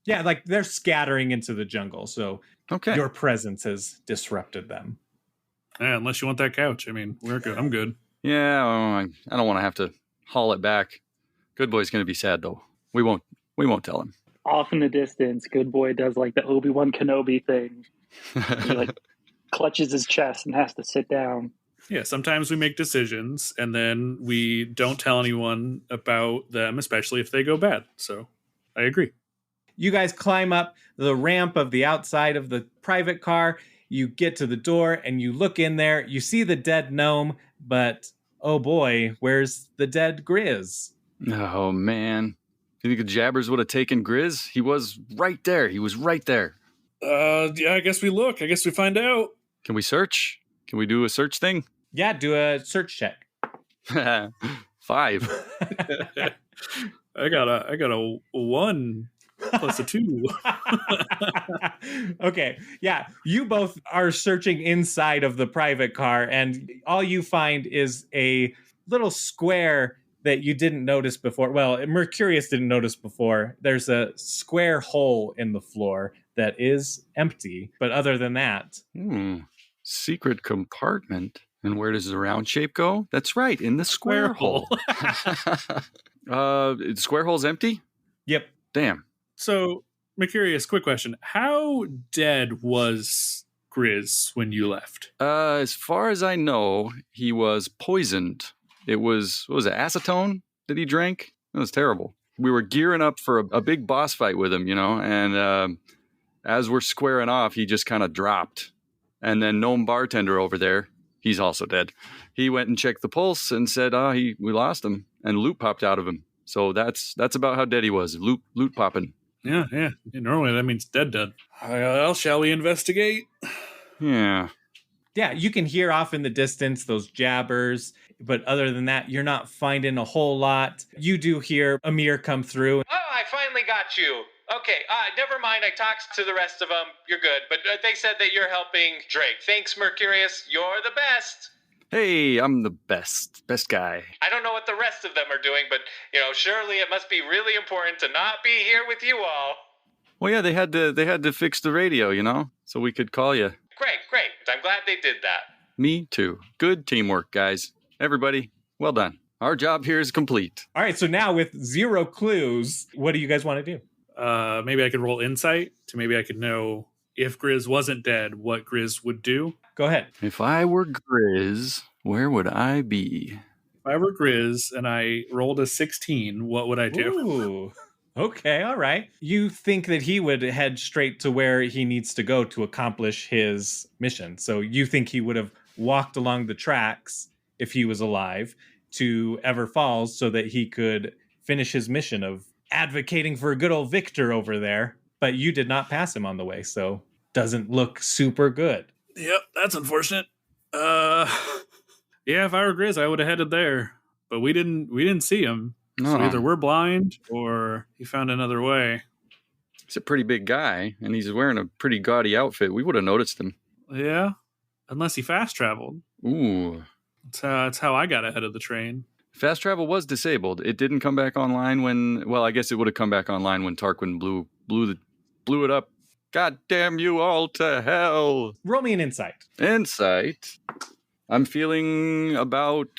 Yeah, like they're scattering into the jungle, so okay. Your presence has disrupted them. Yeah, unless you want that couch. I mean, we're good. I'm good. Yeah, I don't want to have to haul it back. Good Boy's going to be sad, though. We won't tell him. Off in the distance, Good Boy does like the Obi-Wan Kenobi thing. He like clutches his chest and has to sit down. Yeah, sometimes we make decisions and then we don't tell anyone about them, especially if they go bad. So I agree. You guys climb up the ramp of the outside of the private car. You get to the door and you look in there. You see the dead gnome, but oh boy, where's the dead Grizz? Oh, man. Do you think the jabbers would have taken Grizz? He was right there. Yeah, I guess we look. I guess we find out. Can we search? Can we do a search thing? Yeah, do a search check. 5. I got a 1 plus a 2. Okay, yeah, you both are searching inside of the private car, and all you find is a little square that you didn't notice before. Well, Mercurius didn't notice before. There's a square hole in the floor that is empty, but other than that, Secret compartment. And where does the round shape go? That's right, in the square hole. The square hole's empty? yep. Damn. So, Mercurius, quick question. How dead was Grizz when you left? As far as I know, he was poisoned. It was, what was it, acetone that he drank? It was terrible. We were gearing up for a big boss fight with him, and as we're squaring off, he just kind of dropped. And then Gnome Bartender over there, he's also dead. He went and checked the pulse and said, we lost him. And loot popped out of him. So that's about how dead he was. Loot popping. Yeah. Normally that means dead. Well, shall we investigate? Yeah. Yeah, you can hear off in the distance those jabbers, but other than that, you're not finding a whole lot. You do hear Amir come through. Oh, I finally got you. Okay, never mind. I talked to the rest of them. You're good. But they said that you're helping Drake. Thanks, Mercurius. You're the best. Hey, I'm the best guy. I don't know what the rest of them are doing, but, surely it must be really important to not be here with you all. Well, yeah, they had to fix the radio, so we could call you. Great. I'm glad they did that. Me too. Good teamwork, guys. Everybody, well done. Our job here is complete. All right, so now with 0 clues, what do you guys want to do? Maybe I could roll insight to maybe I could know if Grizz wasn't dead, what Grizz would do. Go ahead. If I were Grizz, where would I be? If I were Grizz and I rolled a 16, what would I do? Ooh. Okay, all right. You think that he would head straight to where he needs to go to accomplish his mission. So you think he would have walked along the tracks, if he was alive, to Ever Falls so that he could finish his mission of advocating for a good old Victor over there. But you did not pass him on the way, so doesn't look super good. Yep, that's unfortunate. Yeah, if I were Grizz, I would have headed there. But we didn't see him. So either we're blind or he found another way. He's a pretty big guy, and he's wearing a pretty gaudy outfit. We would have noticed him. Yeah, unless he fast traveled. Ooh. That's how I got ahead of the train. Fast travel was disabled. It didn't come back online when... Well, I guess it would have come back online when Tarquin blew it up. God damn you all to hell. Roll me an insight. Insight? I'm feeling about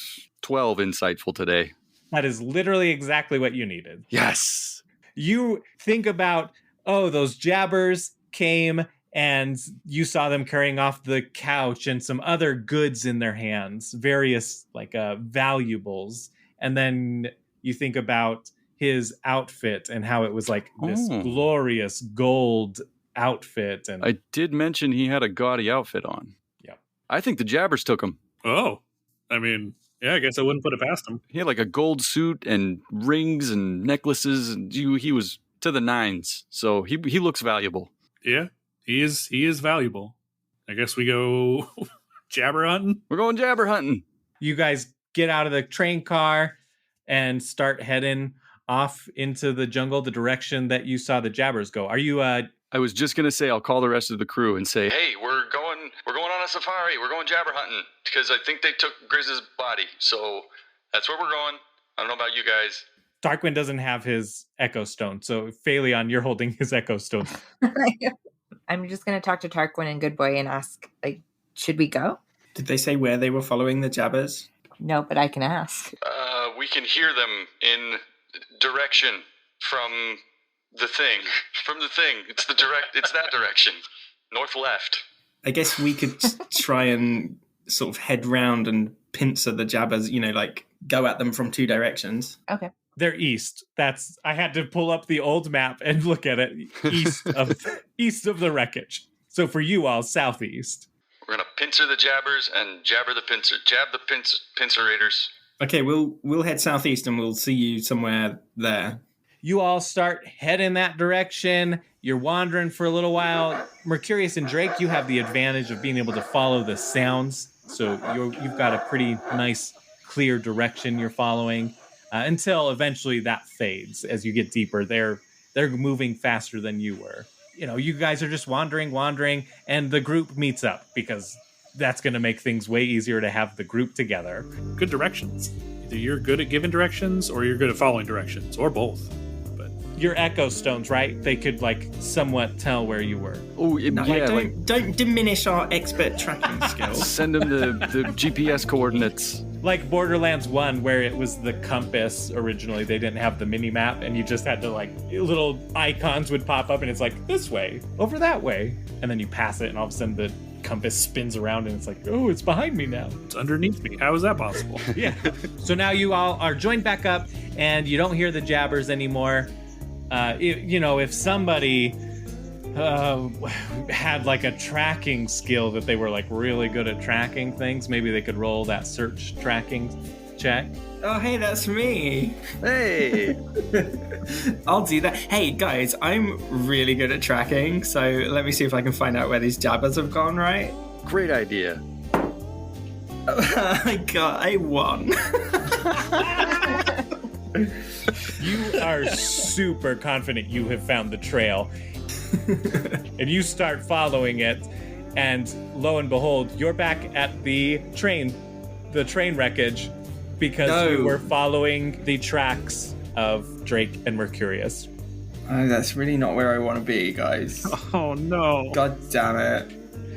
12 insightful today. That is literally exactly what you needed. Yes. You think about, those jabbers came and you saw them carrying off the couch and some other goods in their hands, various valuables. And then you think about his outfit and how it was like this glorious gold outfit. And I did mention he had a gaudy outfit on. Yeah. I think the jabbers took him. Oh, I mean... Yeah, I guess I wouldn't put it past him. He had like a gold suit and rings and necklaces, and he was to the nines. So he looks valuable. Yeah, he is valuable. I guess we go jabber hunting. We're going jabber hunting. You guys get out of the train car and start heading off into the jungle, the direction that you saw the jabbers go. Are you I was just gonna say I'll call the rest of the crew and say, hey, we're going on a safari. We're going jabber hunting because I think they took Grizz's body. So that's where we're going. I don't know about you guys. Tarquin doesn't have his Echo Stone, so Phaleon, you're holding his Echo Stone. I'm just going to talk to Tarquin and Good Boy and ask, should we go? Did they say where they were following the jabbers? No, but I can ask. We can hear them in direction from the thing. From the thing. It's that direction. North left. I guess we could try and sort of head round and pincer the jabbers, go at them from 2 directions. Okay. They're east. I had to pull up the old map and look at it. East of the wreckage. So for you all, southeast. We're gonna pincer the jabbers and jab the pincerators. Okay, we'll head southeast and we'll see you somewhere there. You all start heading that direction. You're wandering for a little while. Mercurius and Drake, you have the advantage of being able to follow the sounds So you've got a pretty nice, clear direction you're following until eventually that fades as you get deeper. They're moving faster than you were. You guys are just wandering, and the group meets up because that's going to make things way easier to have the group together. Good directions. Either you're good at giving directions or you're good at following directions, or both. But your echo stones, right? They could somewhat tell where you were. Oh, don't diminish our expert tracking skills. Send them the GPS coordinates. Like Borderlands 1, where it was the compass originally. They didn't have the mini map, and you just had to little icons would pop up, and it's this way, over that way, and then you pass it, and all of a sudden the compass spins around, and it's oh, it's behead me now. It's underneath me. How is that possible? Yeah. So now you all are joined back up, and you don't hear the jabbers anymore. If somebody had a tracking skill that they were really good at tracking things, maybe they could roll that search tracking check. Oh, hey, that's me. Hey. I'll do that. Hey, guys, I'm really good at tracking, so let me see if I can find out where these jabbers have gone, right? Great idea. I won. You are super confident you have found the trail. And you start following it, and lo and behold, you're back at the train wreckage, because you were following the tracks of Drake and Mercurius. Oh, that's really not where I want to be, guys. Oh no. God damn it.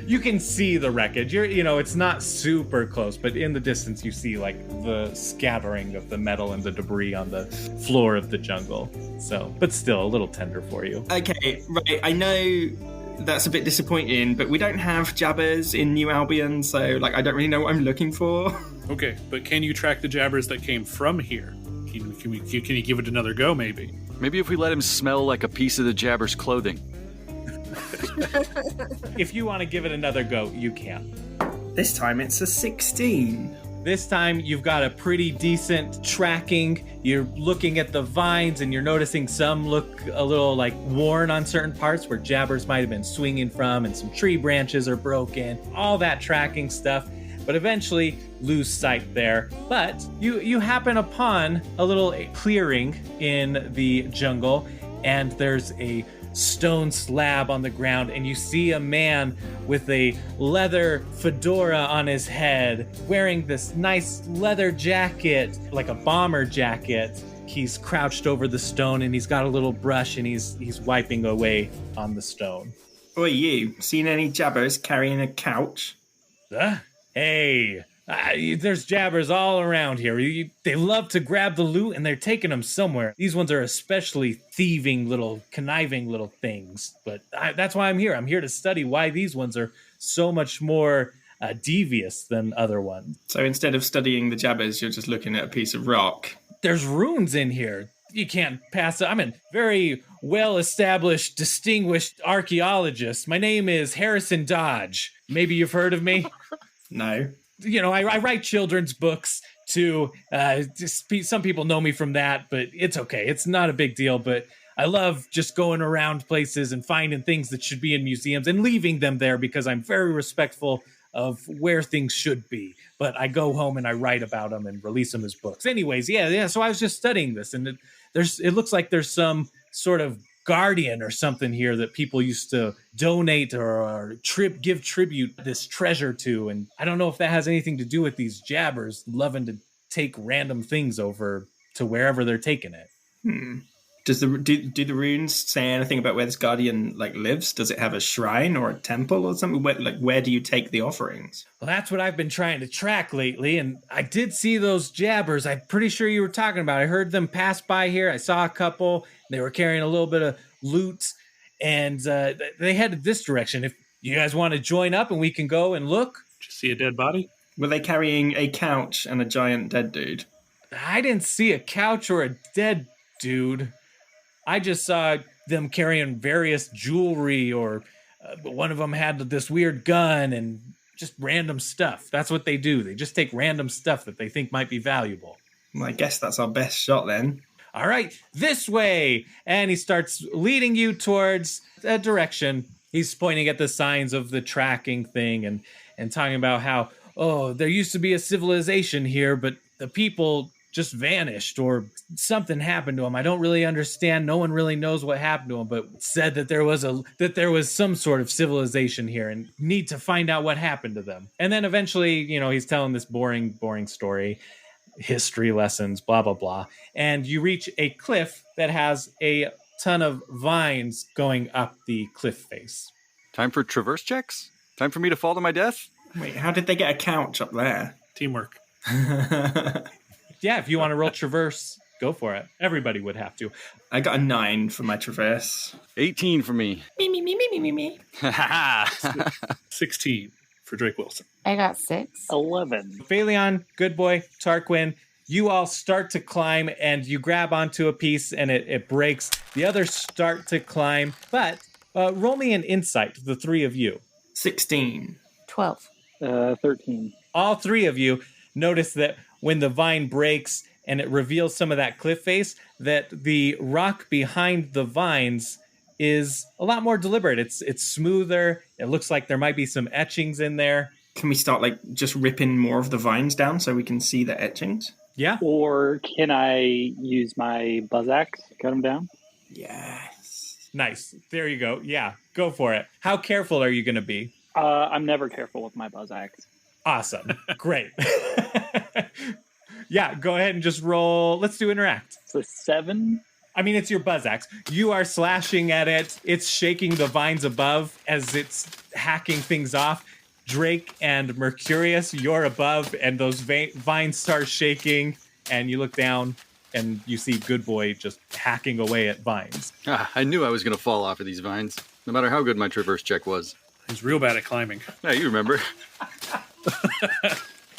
You can see the wreckage. It's not super close, but in the distance you see the scattering of the metal and the debris on the floor of the jungle. So, but still a little tender for you. Okay, right. I know that's a bit disappointing, but we don't have jabbers in New Albion, so I don't really know what I'm looking for. Okay, but can you track the jabbers that came from here? Can you give it another go, maybe? Maybe if we let him smell like a piece of the jabber's clothing. If you want to give it another go, you can. This time it's a 16. This time you've got a pretty decent tracking. You're looking at the vines and you're noticing some look a little worn on certain parts where jabbers might have been swinging from, and some tree branches are broken. All that tracking stuff. But eventually lose sight there. But you happen upon a little clearing in the jungle, and there's a stone slab on the ground, and you see a man with a leather fedora on his head, wearing this nice leather jacket, like a bomber jacket. He's crouched over the stone, and he's got a little brush, and he's wiping away on the stone. Oi, you seen any jabbers carrying a couch? Hey, there's jabbers all around here. They love to grab the loot, and they're taking them somewhere. These ones are especially thieving conniving little things. But that's why I'm here. I'm here to study why these ones are so much more devious than other ones. So instead of studying the jabbers, you're just looking at a piece of rock. There's runes in here. You can't pass it. I'm a very well-established, distinguished archaeologist. My name is Harrison Dodge. Maybe you've heard of me? No. I write children's books too. Some people know me from that, but it's okay. It's not a big deal, but I love just going around places and finding things that should be in museums and leaving them there because I'm very respectful of where things should be. But I go home and I write about them and release them as books. Anyways, yeah. So I was just studying this, and it looks like there's some sort of guardian or something here that people used to donate or give tribute this treasure to, and I don't know if that has anything to do with these jabbers loving to take random things over to wherever they're taking it. Do the runes say anything about where this guardian lives? Does it have a shrine or a temple or something? Where do you take the offerings? Well, that's what I've been trying to track lately, and I did see those jabbers. I'm pretty sure you were talking about. I heard them pass by here. I saw a couple. They were carrying a little bit of loot, and they headed this direction. If you guys want to join up and we can go and look. Did you see a dead body? Were they carrying a couch and a giant dead dude? I didn't see a couch or a dead dude. I just saw them carrying various jewelry, or one of them had this weird gun and just random stuff. That's what they do. They just take random stuff that they think might be valuable. Well, I guess that's our best shot then. All right, this way. And he starts leading you towards a direction. He's pointing at the signs of the tracking thing and talking about how oh, there used to be a civilization here, but the people just vanished or something happened to them. I don't really understand. No one really knows what happened to them, but said that there was some sort of civilization here and need to find out what happened to them. And then eventually, he's telling this boring story, history lessons, blah, blah, blah. And you reach a cliff that has a ton of vines going up the cliff face. Time for traverse checks? Time for me to fall to my death? Wait, how did they get a couch up there? Teamwork. Yeah, if you want to roll traverse, go for it. Everybody would have to. I got a 9 for my traverse. 18 for me. Me. 16 for Drake Wilson. I got 6. 11. Phaleon, Good Boy, Tarquin, you all start to climb and you grab onto a piece and it breaks. The others start to climb, but roll me an insight, the three of you. 16. 12. 13. All three of you notice that when the vine breaks and it reveals some of that cliff face, that the rock behind the vines is a lot more deliberate. It's smoother. It looks like there might be some etchings in there. Can we start just ripping more of the vines down so we can see the etchings? Yeah. Or can I use my buzz axe to cut them down? Yes. Nice. There you go. Yeah, go for it. How careful are you going to be? I'm never careful with my buzz axe. Awesome. Great. Yeah, go ahead and just roll. Let's do interact. So 7. I mean, it's your buzz axe. You are slashing at it. It's shaking the vines above as it's hacking things off. Drake and Mercurius, you're above, and those vines start shaking, and you look down, and you see Good Boy just hacking away at vines. I knew I was going to fall off of these vines, no matter how good my traverse check was. He's real bad at climbing. Yeah, you remember.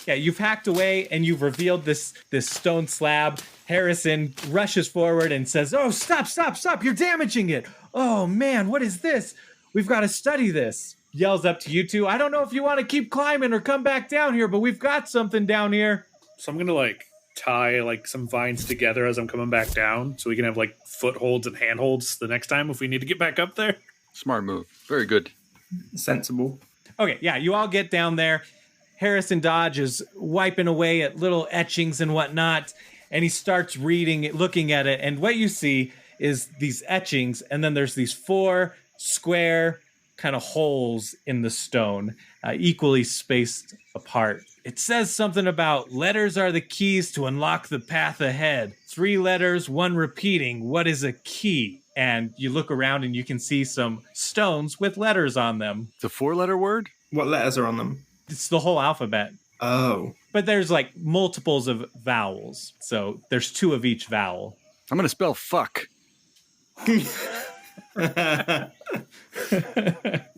Yeah, you've hacked away, and you've revealed this stone slab. Harrison rushes forward and says, "Oh, stop, you're damaging it. Oh, man, what is this? We've got to study this." Yells up to you two, "I don't know if you want to keep climbing or come back down here, but we've got something down here." So I'm going to tie some vines together as I'm coming back down so we can have footholds and handholds the next time if we need to get back up there. Smart move. Very good. Sensible. Okay, yeah, you all get down there. Harrison Dodge is wiping away at little etchings and whatnot, and he starts reading it, looking at it, and what you see is these etchings, and then there's these 4 square kind of holes in the stone, equally spaced apart. It says something about letters are the keys to unlock the path ahead. 3 letters, 1 repeating. What is a key? And you look around and you can see some stones with letters on them. The 4-letter word? What letters are on them? It's the whole alphabet. Oh. But there's multiples of vowels. So there's 2 of each vowel. I'm going to spell fuck.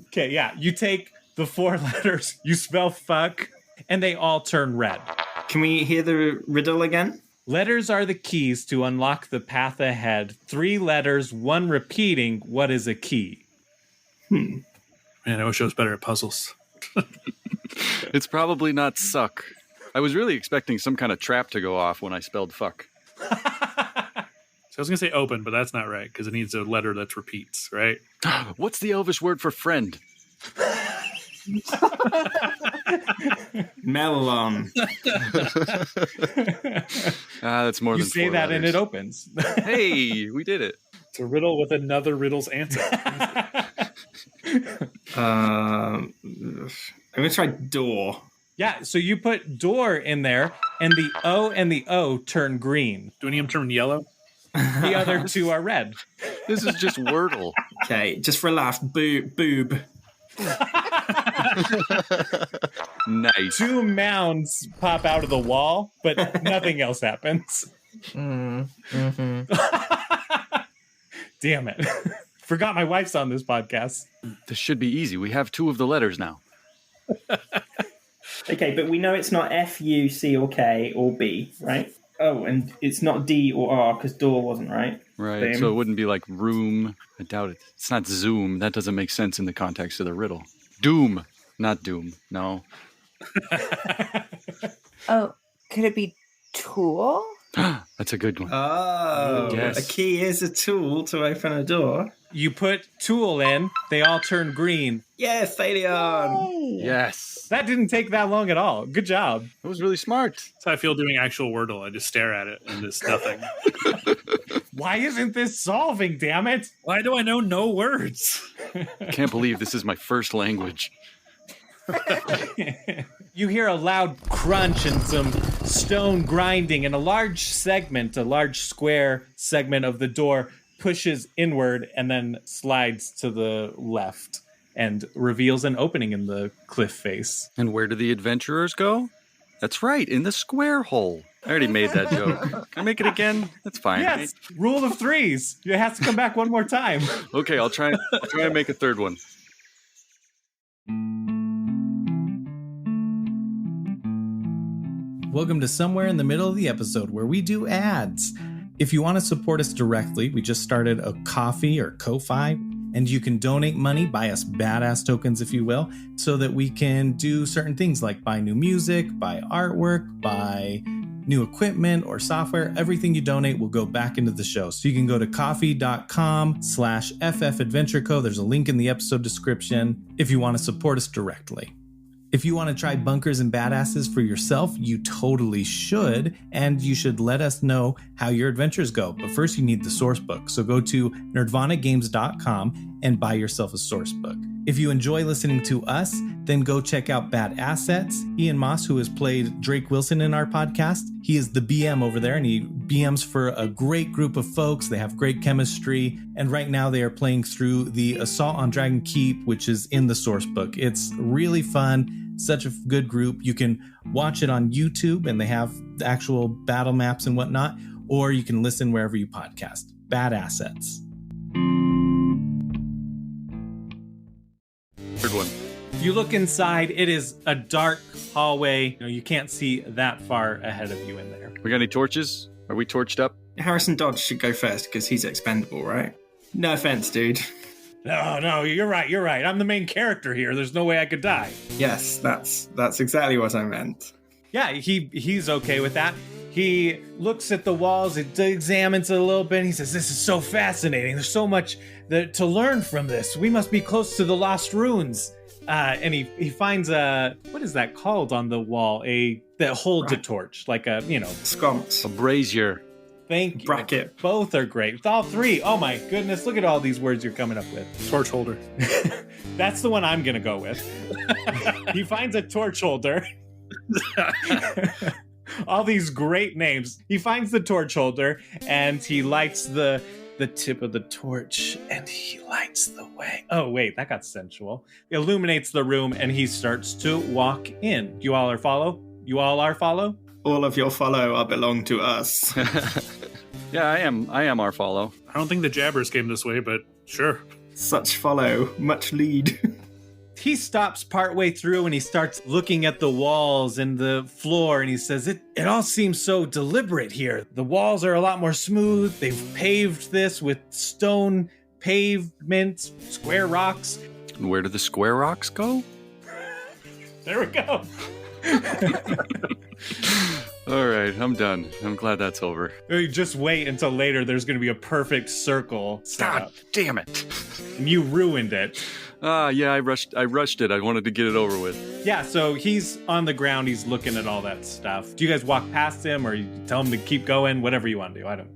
Okay, yeah. You take the 4 letters, you spell fuck, and they all turn red. Can we hear the riddle again? Letters are the keys to unlock the path ahead. 3 letters, 1 repeating. What is a key? Man, I wish I was better at puzzles. It's probably not suck. I was really expecting some kind of trap to go off when I spelled fuck. So I was going to say open, but that's not right because it needs a letter that repeats, right? What's the Elvish word for friend? Melon. That's more You than say 4 that and letters. it opens. Hey, we did it. It's a riddle with another riddle's answer. I'm going to try door. Yeah, so you put door in there, and the O and the O turn green. Do any of them turn yellow? The other 2 are red. This is just Wordle. Okay, just for a laugh. Boob. Nice. 2 mounds pop out of the wall, but nothing else happens. Mm-hmm. Damn it. Forgot my wife's on this podcast. This should be easy. We have 2 of the letters now. Okay, but we know it's not F, U, C, or K, or B, right? Oh, and it's not D or R because door wasn't right. Right. Boom. So it wouldn't be like room. I doubt it. It's not Zoom. That doesn't make sense in the context of the riddle. Doom. Not Doom. No. Oh, could it be tool? That's a good one. Oh, Yes. a key is a tool to open a door. You put tool in, they all turn green. Yeah, Phaleon. Yes. That didn't take that long at all. Good job. That was really smart. That's how I feel doing actual Wordle. I just stare at it and it's nothing. Why isn't this solving, damn it? Why do I know no words? I can't believe this is my first language. You hear a loud crunch and some stone grinding, and a large square segment of the door pushes inward and then slides to the left and reveals an opening in the cliff face. And where do the adventurers go? That's right, in the square hole. I already made that joke. Can I make it again? That's fine. Yes, rule of threes. It has to come back one more time. Okay, I'll try and make a third one. Welcome to Somewhere in the Middle of the Episode, where we do ads. If you want to support us directly, we just started a Ko-fi or Ko-fi, and you can donate money, buy us badass tokens, if you will, so that we can do certain things like buy new music, buy artwork, buy new equipment or software. Everything you donate will go back into the show. So you can go to coffee.com/FFAdventureCo. There's a link in the episode description if you want to support us directly. If you want to try Bunkers and Badasses for yourself, you totally should, and you should let us know how your adventures go. But first, you need the source book. So go to nerdvanagames.com and buy yourself a source book. If you enjoy listening to us, then go check out Bad Assets. Ian Moss, who has played Drake Wilson in our podcast, he is the BM over there, and he BMs for a great group of folks. They have great chemistry, and right now they are playing through the Assault on Dragon Keep, which is in the source book. It's really fun. Such a good group. You can watch it on YouTube, and they have the actual battle maps and whatnot, or you can listen wherever you podcast. Bad Assets. Third one. If you look inside, it is a dark hallway. You can't see that far ahead of you in there. We got any torches? Are we torched up? Harrison Dodge should go first because he's expendable, right? No offense, dude. No, you're right. I'm the main character here. There's no way I could die. Yes, that's exactly what I meant. Yeah, he's okay with that. He looks at the walls, it examines it a little bit, and he says, "This is so fascinating. There's so much to learn from this. We must be close to the lost ruins." And he finds what is that called on the wall? That holds a torch, like a, Sconce. A brazier. Thank you. Bracket. Both are great. All three. Oh my goodness, look at all these words you're coming up with. Torch holder. That's the one I'm gonna go with. He finds a torch holder. All these great names. He finds the torch holder and he lights the tip of the torch and he lights the way. Oh wait, that got sensual. He illuminates the room and he starts to walk in. You all are follow? All of your follow are belong to us. Yeah, I am our follow. I don't think the Jabbers came this way, but sure. Such follow, much lead. He stops partway through and he starts looking at the walls and the floor and he says, it all seems so deliberate here. The walls are a lot more smooth. They've paved this with stone pavement, square rocks. And where do the square rocks go? There we go. All right, I'm done. I'm glad that's over. Just wait until later. There's going to be a perfect circle set God up. damn it. And you ruined it. Yeah, I rushed it. I wanted to get it over with. Yeah, so he's on the ground. He's looking at all that stuff. Do you guys walk past him or you tell him to keep going? Whatever you want to do. I don't.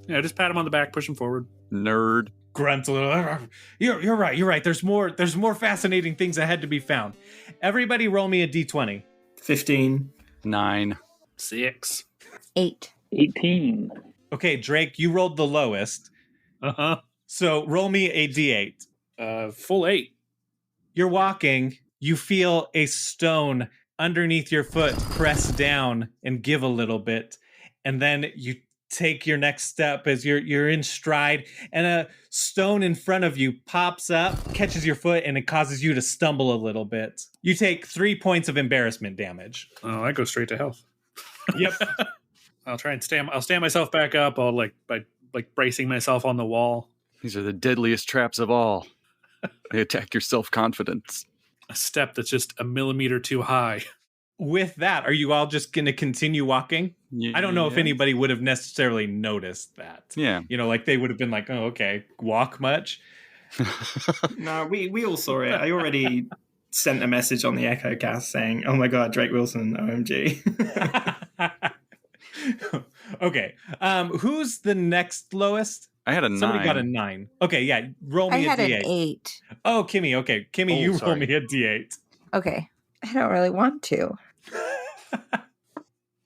Yeah, just pat him on the back, push him forward. Nerd. Grunts a little. You're right. There's more fascinating things ahead to be found. Everybody roll me a d20. 15. 9. 6. 8. 18. Okay, Drake, you rolled the lowest. Uh-huh. So roll me a d8. Full 8. You're walking. You feel a stone underneath your foot press down and give a little bit. And then you take your next step as you're in stride, and a stone in front of you pops up, catches your foot, and it causes you to stumble a little bit. You take 3 points of embarrassment damage. Oh, I go straight to health. Yep. I'll try and stand myself back up. I'll by bracing myself on the wall. These are the deadliest traps of all. They attack your self-confidence. A step that's just a millimeter too high. With that, are you all just going to continue walking? I don't know if anybody would have necessarily noticed that. Yeah. Like they would have been like, oh, okay, walk much? No, we all saw it. I already sent a message on the Echo Cast saying, oh my God, Drake Wilson, OMG. Okay. Who's the next lowest? I had a 9. Somebody got a 9. Okay, yeah. Roll me I a had D8. an 8. Oh, Kimmy. Okay. Kimmy, you roll me a D8. Okay. I don't really want to.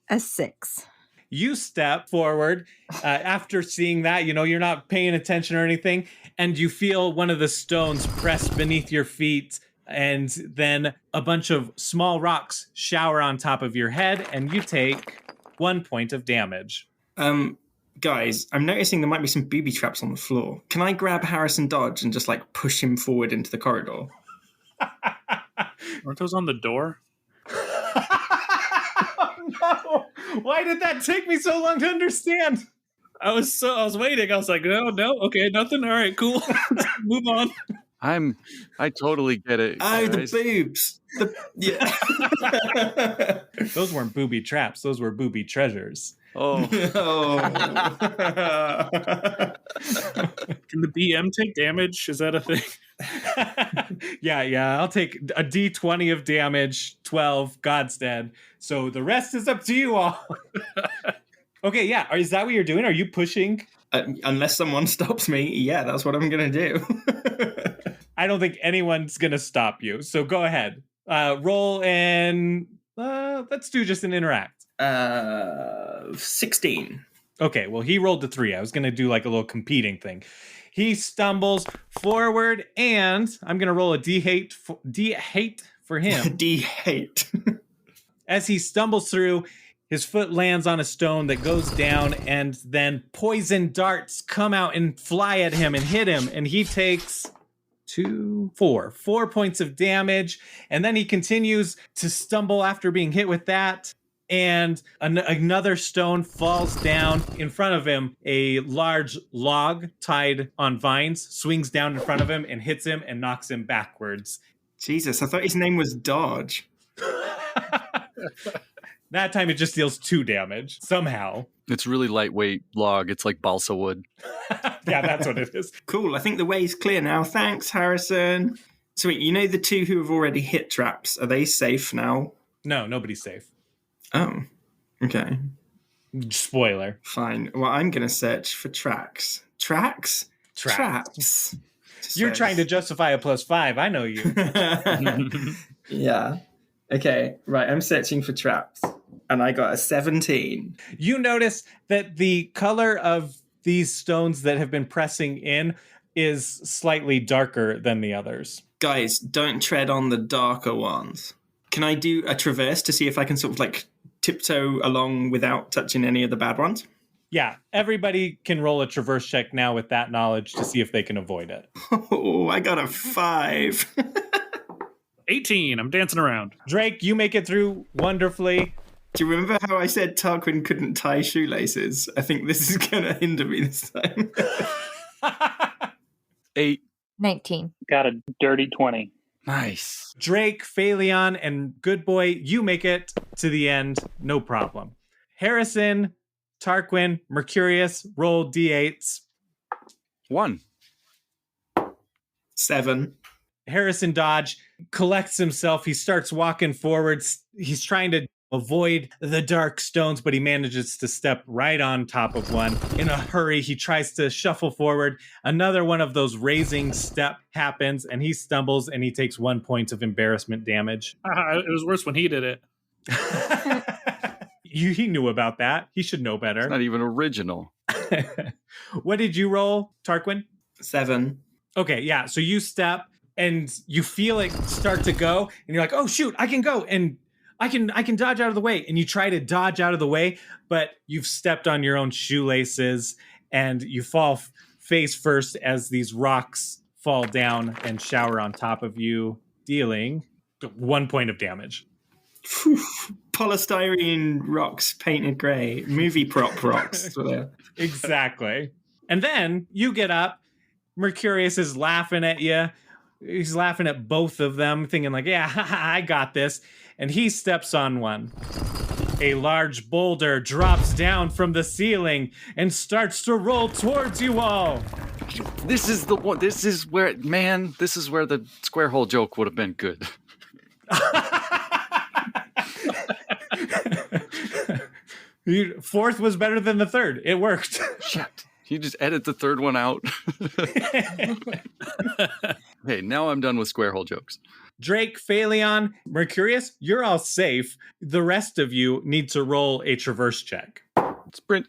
A 6. You step forward after seeing that, you're not paying attention or anything, and you feel one of the stones pressed beneath your feet, and then a bunch of small rocks shower on top of your head, and you take 1 point of damage. Guys, I'm noticing there might be some booby traps on the floor. Can I grab Harrison Dodge and just like push him forward into the corridor? Aren't those on the door? No! Why did that take me so long to understand? I was waiting. I was like, no, okay, nothing. All right, cool. Move on. I totally get it. Oh, guys. the boobs. Yeah. Those weren't booby traps. Those were booby treasures. Oh. Can the BM take damage? Is that a thing? Yeah. I'll take a D20 of damage, 12, God's dead. So the rest is up to you all. Okay, yeah. Is that what you're doing? Are you pushing? Unless someone stops me, yeah, that's what I'm going to do. I don't think anyone's going to stop you. So go ahead. Roll and let's do just an interact. 16. Okay, well, he rolled a 3. I was going to do like a little competing thing. He stumbles forward, and I'm going to roll a D8 for him. D8. As he stumbles through, his foot lands on a stone that goes down, and then poison darts come out and fly at him and hit him, and he takes 4 points of damage, and then he continues to stumble after being hit with that. And another stone falls down in front of him. A large log tied on vines swings down in front of him and hits him and knocks him backwards. Jesus, I thought his name was Dodge. That time it just deals 2 damage, somehow. It's really lightweight log. It's like balsa wood. Yeah, that's what it is. Cool, I think the way's clear now. Thanks, Harrison. Sweet, the 2 who have already hit traps, are they safe now? No, nobody's safe. Oh, okay. Spoiler. Fine. Well, I'm going to search for tracks. Tracks? Traps. You're trying to justify a +5. I know you. Yeah. Okay, right. I'm searching for traps. And I got a 17. You notice that the color of these stones that have been pressing in is slightly darker than the others. Guys, don't tread on the darker ones. Can I do a traverse to see if I can sort of like tiptoe along without touching any of the bad ones? Yeah, everybody can roll a traverse check now with that knowledge to see if they can avoid it. Oh, I got a 5. 18. I'm dancing around. Drake, you make it through wonderfully. Do you remember how I said Tarquin couldn't tie shoelaces? I think this is going to hinder me this time. 8. 19. Got a dirty 20. Nice. Drake, Phaleon, and Good Boy, you make it to the end, no problem. Harrison, Tarquin, Mercurius, roll D8s. 1. 7. Harrison Dodge collects himself. He starts walking forwards. He's trying to avoid the dark stones, but he manages to step right on top of one. In a hurry, he tries to shuffle forward. Another one of those raising step happens, and he stumbles, and he takes 1 point of embarrassment damage. It was worse when he did it. He knew about that. He should know better. It's not even original. What did you roll, Tarquin? 7. Okay, yeah. So you step, and you feel it start to go, and you're like, oh, shoot, I can go, and I can dodge out of the way. And you try to dodge out of the way, but you've stepped on your own shoelaces, and you fall face first as these rocks fall down and shower on top of you, dealing 1 point of damage. Polystyrene rocks painted grey. Movie prop rocks. Exactly. And then you get up. Mercurius is laughing at you. He's laughing at both of them, thinking like, yeah, I got this. And he steps on one. A large boulder drops down from the ceiling and starts to roll towards you all. This is the one. This is where the square hole joke would have been good. Fourth was better than the third. It worked. Shit. You just edit the third one out. Hey, now I'm done with square hole jokes. Drake, Phaleon, Mercurius, you're all safe. The rest of you need to roll a traverse check. Sprint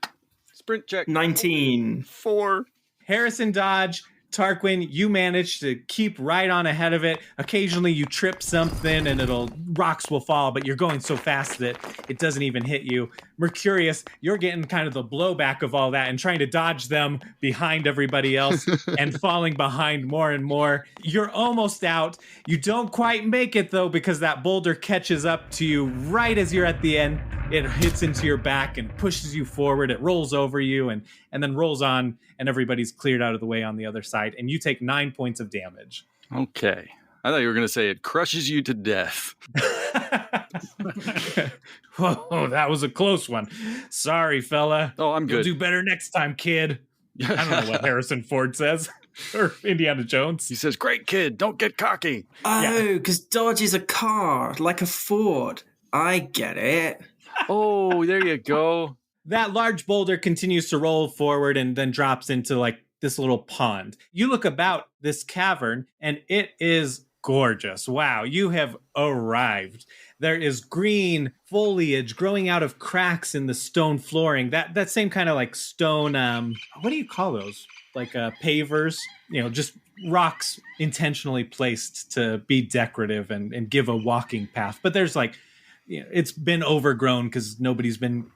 check. 19. 4. Harrison dodge. Tarquin, you manage to keep right on ahead of it. Occasionally you trip something and rocks will fall, but you're going so fast that it doesn't even hit you. Mercurius, you're getting kind of the blowback of all that and trying to dodge them behind everybody else and falling behind more and more. You're almost out. You don't quite make it though, because that boulder catches up to you right as you're at the end. It hits into your back and pushes you forward. It rolls over you and then rolls on, and everybody's cleared out of the way on the other side. And you take 9 points of damage. Okay. I thought you were going to say it crushes you to death. Whoa, that was a close one. Sorry, fella. Oh, I'm good. You'll do better next time, kid. I don't know what Harrison Ford says. Or Indiana Jones. He says, great kid, don't get cocky. Oh, because Dodge is a car, like a Ford. I get it. Oh, there you go. That large boulder continues to roll forward and then drops into like this little pond. You look about this cavern and it is gorgeous. Wow, you have arrived. There is green foliage growing out of cracks in the stone flooring. That same kind of like stone, what do you call those? Like pavers, just rocks intentionally placed to be decorative and give a walking path. But there's like, it's been overgrown because nobody's been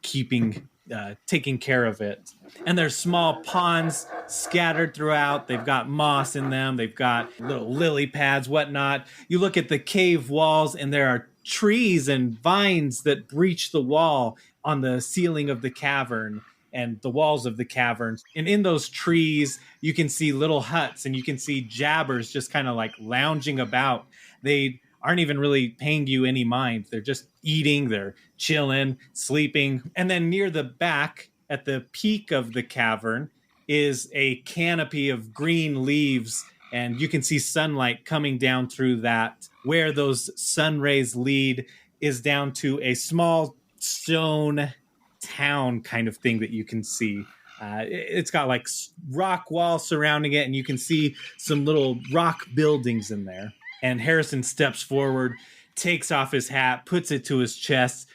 taking care of it. And there's small ponds scattered throughout. They've got moss in them. They've got little lily pads, whatnot. You look at the cave walls and there are trees and vines that breach the wall on the ceiling of the cavern and the walls of the caverns. And in those trees, you can see little huts and you can see jabbers just kind of like lounging about. They aren't even really paying you any mind. They're just eating, they're chilling, sleeping. And then near the back, at the peak of the cavern, is a canopy of green leaves. And you can see sunlight coming down through that. Where those sun rays lead is down to a small stone town kind of thing that you can see. It's got like rock walls surrounding it, and you can see some little rock buildings in there. And Harrison steps forward, takes off his hat, puts it to his chest.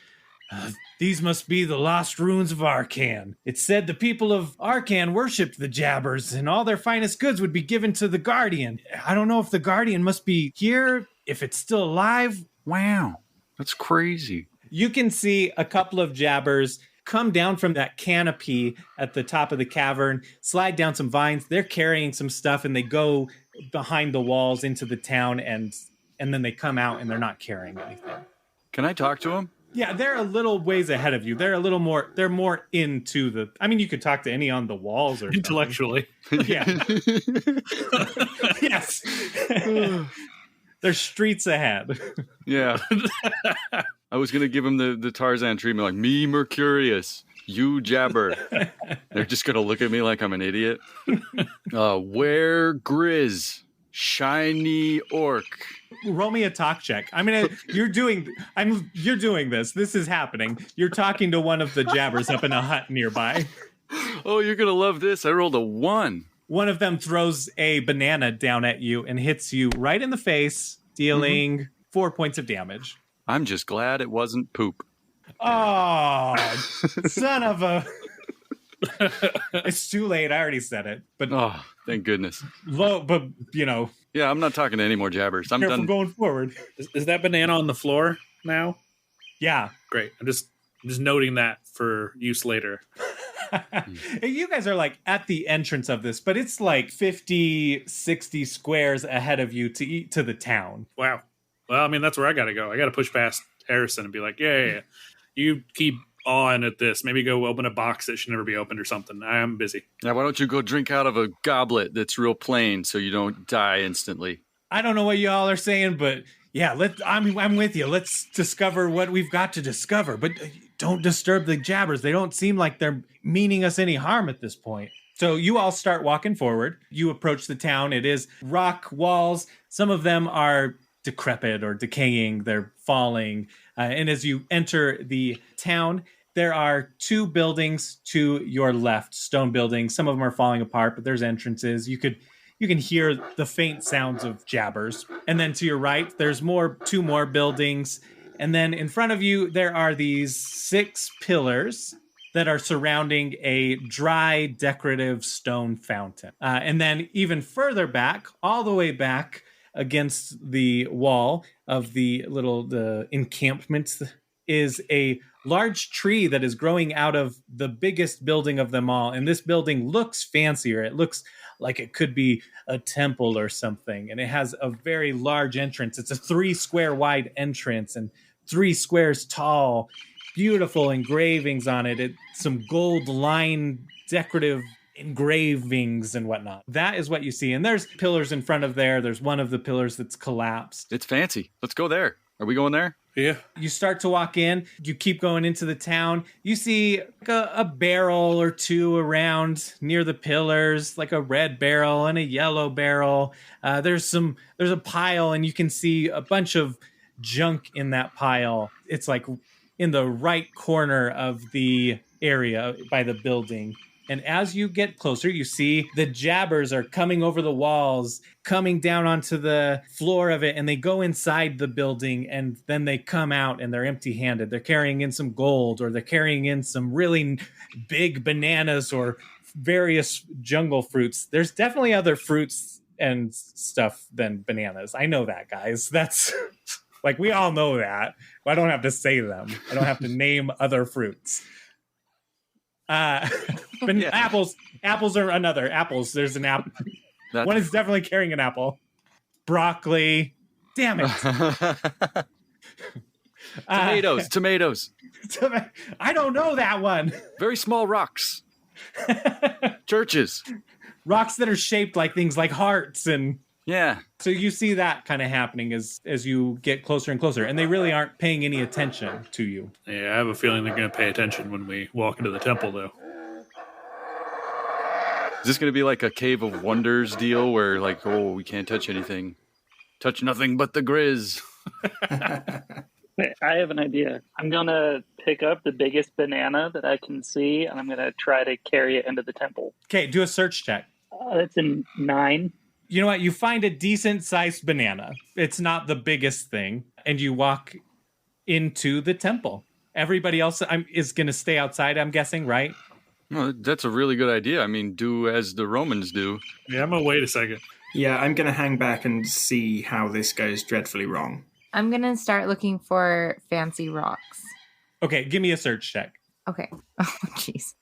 These must be the lost ruins of Arcan. It's said the people of Arcan worshipped the Jabbers, and all their finest goods would be given to the Guardian. I don't know if the Guardian must be here, if it's still alive. Wow, that's crazy. You can see a couple of Jabbers come down from that canopy at the top of the cavern, slide down some vines. They're carrying some stuff, and they go behind the walls into the town, and then they come out and they're not carrying anything. Can I talk to him? Yeah, they're a little ways ahead of you. They're more into the, I mean, you could talk to any on the walls or intellectually. Yeah. Yes. They're streets ahead. Yeah. I was going to give him the Tarzan treatment, like, me, Mercurius, you, Jabber. They're just going to look at me like I'm an idiot. Where Grizz, shiny orc. Roll me a talk check. I mean, you're doing this. This is happening. You're talking to one of the Jabbers up in a hut nearby. Oh, you're going to love this. I rolled a 1. One of them throws a banana down at you and hits you right in the face, dealing 4 points of damage. I'm just glad it wasn't poop. Oh, son of a... It's too late. I already said it. But oh, thank goodness. But, Yeah, I'm not talking to any more Jabbers. I'm careful done. Going forward. Is that banana on the floor now? Yeah. Great. I'm just noting that for use later. You guys are like at the entrance of this, but it's like 50, 60 squares ahead of you to the town. Wow. Well, I mean, that's where I got to go. I got to push past Harrison and be like, yeah. You keep on at this. Maybe go open a box that should never be opened or something. I am busy. Yeah, why don't you go drink out of a goblet that's real plain so you don't die instantly? I don't know what y'all are saying, but Yeah, I'm with you. Let's discover what we've got to discover, but don't disturb the jabbers. They don't seem like they're meaning us any harm at this point. So you all start walking forward. You approach the town. It is rock walls. Some of them are decrepit or decaying. They're falling. And as you enter the town, there are 2 buildings to your left, stone buildings. Some of them are falling apart, but there's entrances. You can hear the faint sounds of jabbers. And then to your right, there's 2 more buildings. And then in front of you, there are these 6 pillars that are surrounding a dry, decorative stone fountain. And then even further back, all the way back against the wall of the encampment, is a large tree that is growing out of the biggest building of them all. And this building looks fancier. It looks like it could be a temple or something. And it has a very large entrance. It's a 3 square wide entrance and 3 squares tall. Beautiful engravings on it. Some gold line decorative engravings and whatnot. That is what you see. And there's pillars in front of there. There's one of the pillars that's collapsed. It's fancy. Let's go there. Are we going there? Yeah. You start to walk in. You keep going into the town. You see a barrel or 2 around near the pillars, like a red barrel and a yellow barrel. There's a pile, and you can see a bunch of junk in that pile. It's like in the right corner of the area by the building. And as you get closer, you see the jabbers are coming over the walls, coming down onto the floor of it, and they go inside the building, and then they come out and they're empty-handed. They're carrying in some gold, or they're carrying in some really big bananas or various jungle fruits. There's definitely other fruits and stuff than bananas. I know that, guys. That's like, we all know that. I don't have to say them. I don't have to name other fruits. Apples are another. Apples. There's an apple. One is definitely carrying an apple. Broccoli. Damn it. Tomatoes. I don't know that one. Very small rocks. Churches. Rocks that are shaped like things like hearts and... Yeah. So you see that kind of happening as you get closer and closer, and they really aren't paying any attention to you. Yeah, I have a feeling they're going to pay attention when we walk into the temple, though. Is this going to be like a Cave of Wonders deal where, like, oh, we can't touch anything? Touch nothing but the grizz. Wait, I have an idea. I'm going to pick up the biggest banana that I can see, and I'm going to try to carry it into the temple. Okay, do a search check. That's a 9. You know what? You find a decent-sized banana. It's not the biggest thing. And you walk into the temple. Everybody else is going to stay outside, I'm guessing, right? Well, that's a really good idea. I mean, do as the Romans do. Yeah, I'm going to wait a second. Yeah, I'm going to hang back and see how this goes dreadfully wrong. I'm going to start looking for fancy rocks. Okay, give me a search check. Okay. Oh, jeez.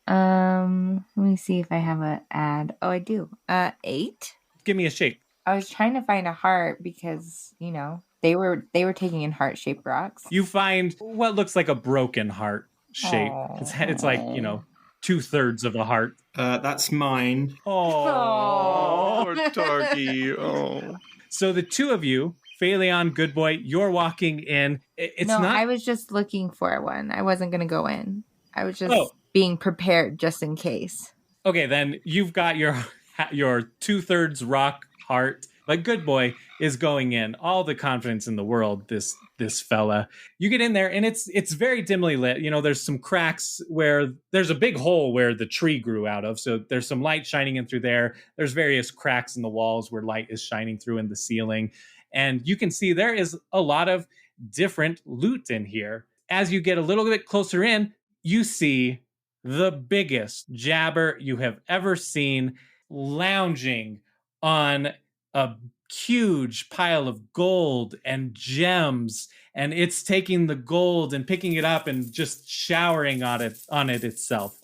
Let me see if I have an ad. Oh, I do. 8. Give me a shape. I was trying to find a heart because, you know, they were taking in heart-shaped rocks. You find what looks like a broken heart shape. It's like, you know, 2/3 of a heart. That's mine. Oh, Poor Tarky. Oh. So the 2 of you, Phaleon, Good Boy, you're walking in. I was just looking for one. I wasn't going to go in. I was just being prepared just in case. Okay, then you've got your 2/3 rock heart, but Good Boy is going in. All the confidence in the world, this fella. You get in there, and it's very dimly lit. You know, there's some cracks where there's a big hole where the tree grew out of, so there's some light shining in through there. There's various cracks in the walls where light is shining through in the ceiling, and you can see there is a lot of different loot in here. As you get a little bit closer in, you see the biggest jabber you have ever seen lounging on a huge pile of gold and gems, and it's taking the gold and picking it up and just showering on it itself.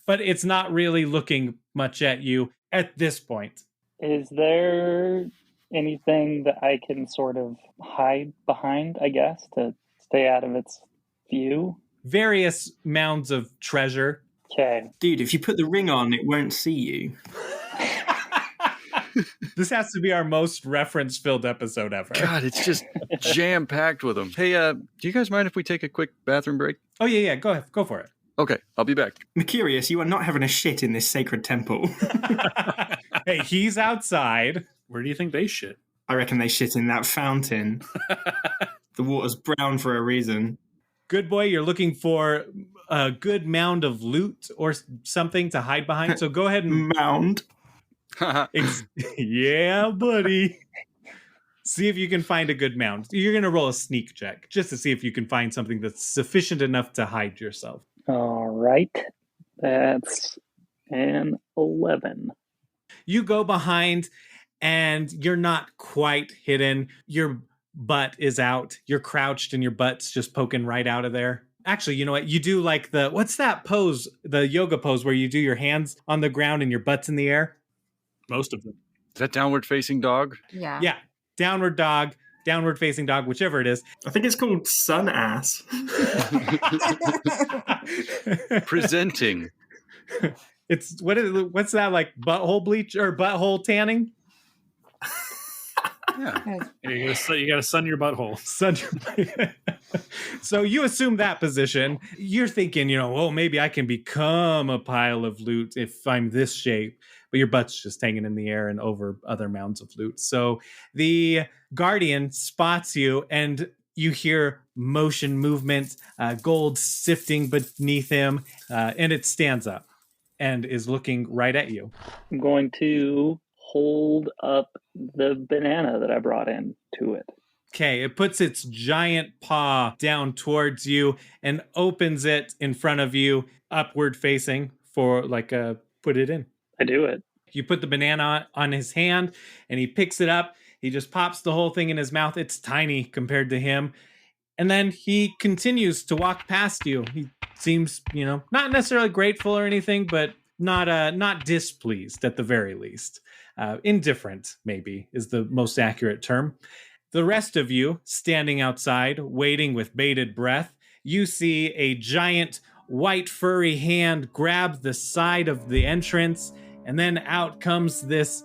But it's not really looking much at you at this point. Is there anything that I can sort of hide behind, I guess, to stay out of its view? Various mounds of treasure. Okay. Dude, if you put the ring on, it won't see you. This has to be our most reference-filled episode ever. God, it's just jam-packed with them. Hey, do you guys mind if we take a quick bathroom break? Oh, yeah, go ahead. Go for it. Okay, I'll be back. Mercurius, you are not having a shit in this sacred temple. Hey, he's outside. Where do you think they shit? I reckon they shit in that fountain. The water's brown for a reason. Good boy, you're looking for a good mound of loot or something to hide behind. So go ahead and Mound. yeah, buddy. See if you can find a good mound. You're going to roll a sneak check just to see if you can find something that's sufficient enough to hide yourself. All right. That's an 11. You go behind and you're not quite hidden. Your butt is out. You're crouched and your butt's just poking right out of there. Actually, you know what? You do like what's that pose? The yoga pose where you do your hands on the ground and your butt's in the air? Most of them. Is that downward facing dog? Yeah. Yeah. Downward dog, downward facing dog, whichever it is. I think it's called sun ass. Presenting. It's what's that, like butthole bleach or butthole tanning? Yeah. You gotta sun your butthole. So you assume that position. You're thinking, maybe I can become a pile of loot if I'm this shape. But your butt's just hanging in the air and over other mounds of loot. So the guardian spots you and you hear motion movement, gold sifting beneath him, and it stands up and is looking right at you. I'm going to hold up the banana that I brought in to it. Okay, it puts its giant paw down towards you and opens it in front of you, upward facing for put it in. I do it. You put the banana on his hand and he picks it up. He just pops the whole thing in his mouth. It's tiny compared to him. And then he continues to walk past you. He seems, not necessarily grateful or anything, but not displeased at the very least. Indifferent, maybe, is the most accurate term. The rest of you, standing outside, waiting with bated breath, you see a giant white furry hand grab the side of the entrance, and then out comes this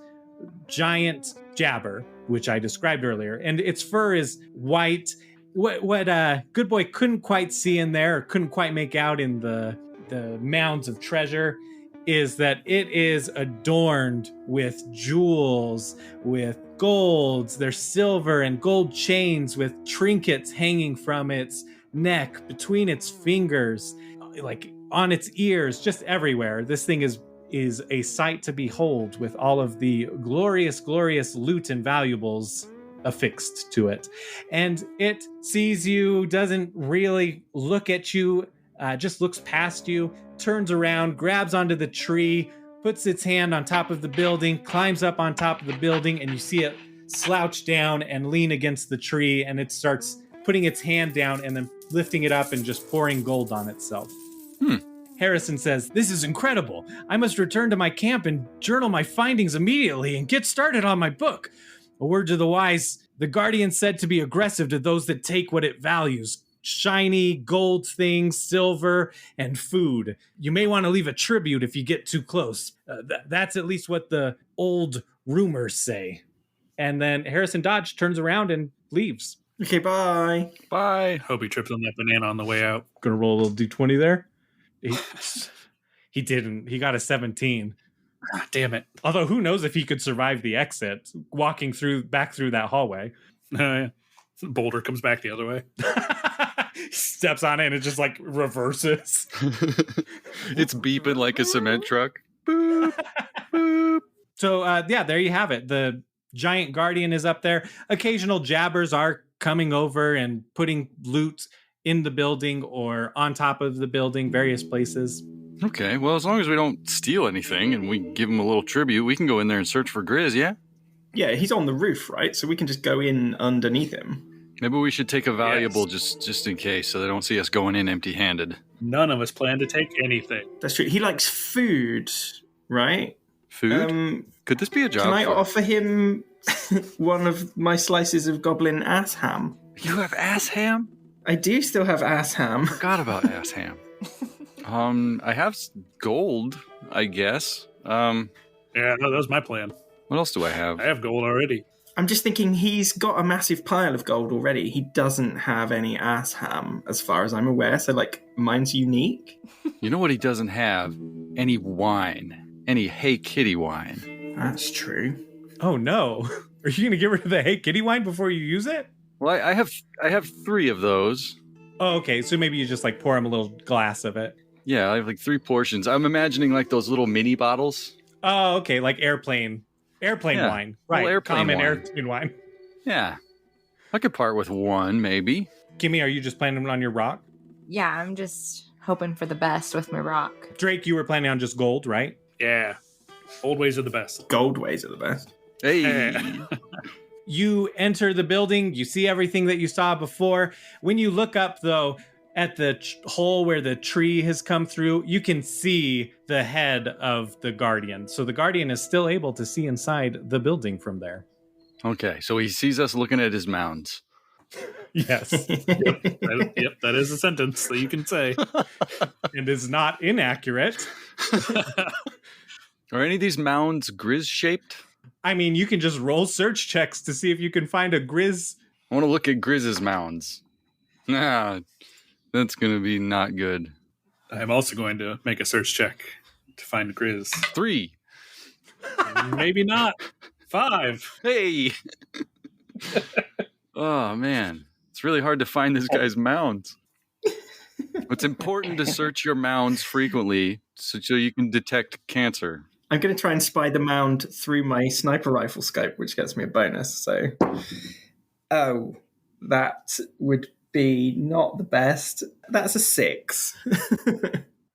giant jabber, which I described earlier. And its fur is white. What Good Boy couldn't quite see in there, or couldn't quite make out in the mounds of treasure, is that it is adorned with jewels, with golds. There's silver and gold chains with trinkets hanging from its neck, between its fingers, like on its ears, just everywhere. This thing is a sight to behold, with all of the glorious, glorious loot and valuables affixed to it. And it sees you, doesn't really look at you, just looks past you, turns around, grabs onto the tree, puts its hand on top of the building, climbs up on top of the building, and you see it slouch down and lean against the tree, and it starts putting its hand down and then lifting it up and just pouring gold on itself. Harrison says, "This is incredible. I must return to my camp and journal my findings immediately and get started on my book. A word to the wise, the Guardian said to be aggressive to those that take what it values. Shiny gold things, silver, and food. You may want to leave a tribute if you get too close. That's at least what the old rumors say." And then Harrison Dodge turns around and leaves. Okay, bye. Bye. Hope he trips on that banana on the way out. Gonna roll a little d20 there. He didn't. He got a 17. Ah, damn it. Although who knows if he could survive the exit, walking back through that hallway. Oh, yeah. Boulder comes back the other way. Steps on it and it just reverses. It's beeping like a cement truck. Boop, boop. So there you have it. The giant guardian is up there. Occasional jabbers are coming over and putting loot in the building or on top of the building, various places. Okay, well, as long as we don't steal anything and we give him a little tribute, we can go in there and search for Grizz, yeah? Yeah, he's on the roof, right? So we can just go in underneath him. Maybe we should take a valuable just in case so they don't see us going in empty-handed. None of us plan to take anything. That's true. He likes food, right? Food? Could this be a job? Can I offer him one of my slices of goblin ass ham? You have ass ham? I do still have ass ham. Forgot about ass ham. I have gold, I guess. Yeah, no, that was my plan. What else do I have? I have gold already. I'm just thinking he's got a massive pile of gold already. He doesn't have any ass ham, as far as I'm aware. So, like, mine's unique. You know what he doesn't have? Any wine. Any Hey Kitty wine. That's true. Oh, no. Are you going to get rid of the Hey Kitty wine before you use it? Well, I have 3 of those. Oh, okay. So maybe you just like pour him a little glass of it. Yeah, I have like 3 portions. I'm imagining like those little mini bottles. Oh, okay. Like airplane wine. Right. Common airplane wine. Yeah. I could part with 1, maybe. Kimmy, are you just planning on your rock? Yeah, I'm just hoping for the best with my rock. Drake, you were planning on just gold, right? Yeah. Old ways are the best. Gold ways are the best. Hey. You enter the building, you see everything that you saw before. When you look up, though, at the hole where the tree has come through, you can see the head of the Guardian. So the Guardian is still able to see inside the building from there. Okay, so he sees us looking at his mounds. Yes. Yep, that is a sentence that you can say. And is not inaccurate. Are any of these mounds Grizz-shaped? I mean, you can just roll search checks to see if you can find a Grizz. I want to look at Grizz's mounds. Nah, that's going to be not good. I'm also going to make a search check to find Grizz. 3. Maybe not. 5. Hey! Oh, man. It's really hard to find this guy's mounds. It's important to search your mounds frequently so you can detect cancer. I'm going to try and spy the mound through my sniper rifle scope, which gets me a bonus. So, that would be not the best. That's a 6.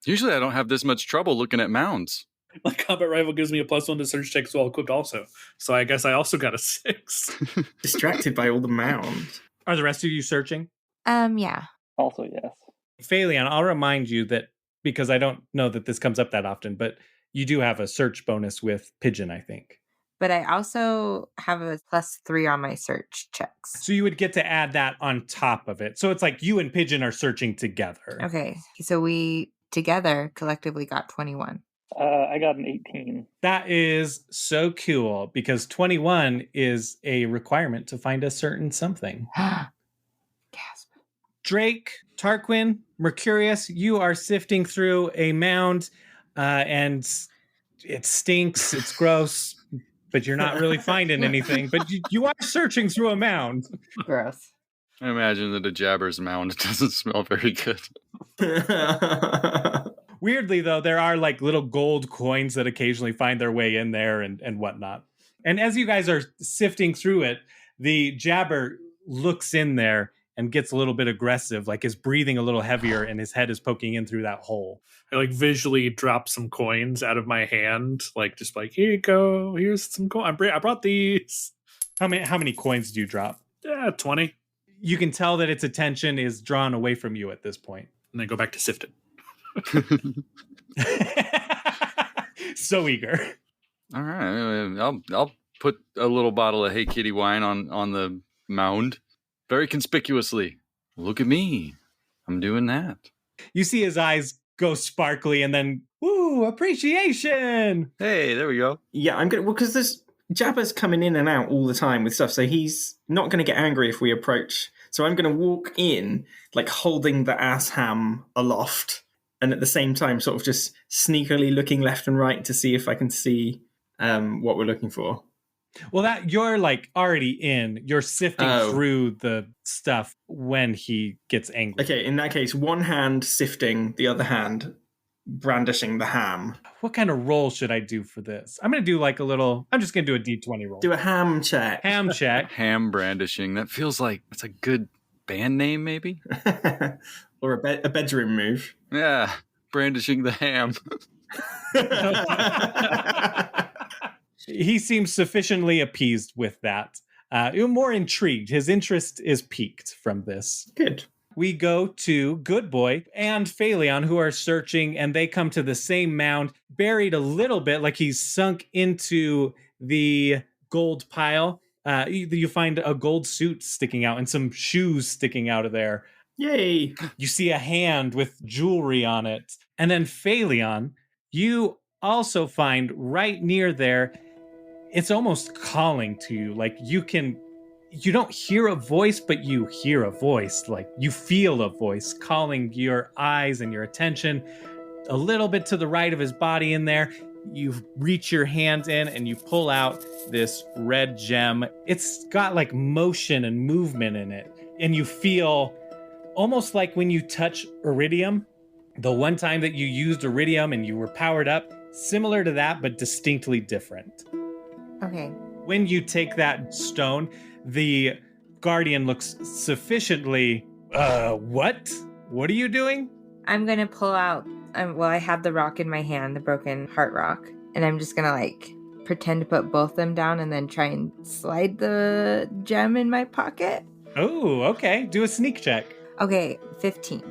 Usually I don't have this much trouble looking at mounds. My combat rifle gives me a +1 to search checks while equipped also. So I guess I also got a 6. Distracted by all the mound. Are the rest of you searching? Yeah. Also, yes. Phalion, I'll remind you that, because I don't know that this comes up that often, but you do have a search bonus with Pigeon, I think. But I also have a +3 on my search checks. So you would get to add that on top of it. So it's like you and Pigeon are searching together. Okay. So we together collectively got 21. I got an 18. That is so cool because 21 is a requirement to find a certain something. Gasp. Drake, Tarquin, Mercurius, you are sifting through a mound and it stinks. It's gross, but you're not really finding anything. But you are searching through a mound. Gross. I imagine that a Jabber's mound doesn't smell very good. Weirdly, though, there are like little gold coins that occasionally find their way in there and whatnot. And as you guys are sifting through it, the Jabber looks in there and gets a little bit aggressive, like is breathing a little heavier and his head is poking in through that hole. I like visually drop some coins out of my hand, like just like, here you go, here's some coins. I brought these. How many coins do you drop? 20. You can tell that its attention is drawn away from you at this point. And then go back to sifting. So eager. All right, I'll put a little bottle of Hey Kitty wine on the mound, very conspicuously. Look at me, I'm doing that. You see his eyes go sparkly, and then woo, appreciation. Hey, there we go. Yeah, I'm gonna because there's Jabber's coming in and out all the time with stuff, so he's not going to get angry if we approach. So I'm going to walk in, like holding the ass ham aloft. And at the same time, sort of just sneakily looking left and right to see if I can see what we're looking for. Well, that you're like already in. You're sifting through the stuff when he gets angry. Okay, in that case, one hand sifting, the other hand brandishing the ham. What kind of roll should I do for this? I'm going to do like I'm just going to do a D20 roll. Do a ham check. Ham check. Ham brandishing. That feels like it's a good band name, maybe? Or a bedroom move. Yeah, brandishing the ham. He seems sufficiently appeased with that. More intrigued. His interest is piqued from this. Good. We go to Good Boy and Phalion, who are searching, and they come to the same mound, buried a little bit, like he's sunk into the gold pile. You find a gold suit sticking out and some shoes sticking out of there. Yay. You see a hand with jewelry on it. And then Phalion, you also find right near there it's almost calling to you. Like you don't hear a voice, but you hear a voice. Like you feel a voice calling your eyes and your attention a little bit to the right of his body in there. You reach your hand in and you pull out this red gem. It's got like motion and movement in it. And you feel almost like when you touch iridium, the one time that you used iridium and you were powered up, similar to that, but distinctly different. Okay. When you take that stone, the guardian looks sufficiently, what? What are you doing? I'm going to pull out, I have the rock in my hand, the broken heart rock, and I'm just going to like pretend to put both them down and then try and slide the gem in my pocket. Oh, okay. Do a sneak check. Okay, 15.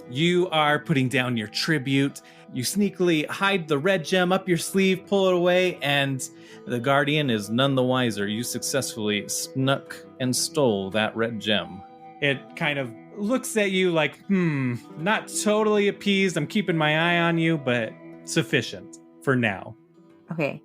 You are putting down your tribute. You sneakily hide the red gem up your sleeve, pull it away, and the guardian is none the wiser. You successfully snuck and stole that red gem. It kind of looks at you like, not totally appeased. I'm keeping my eye on you, but sufficient for now. Okay.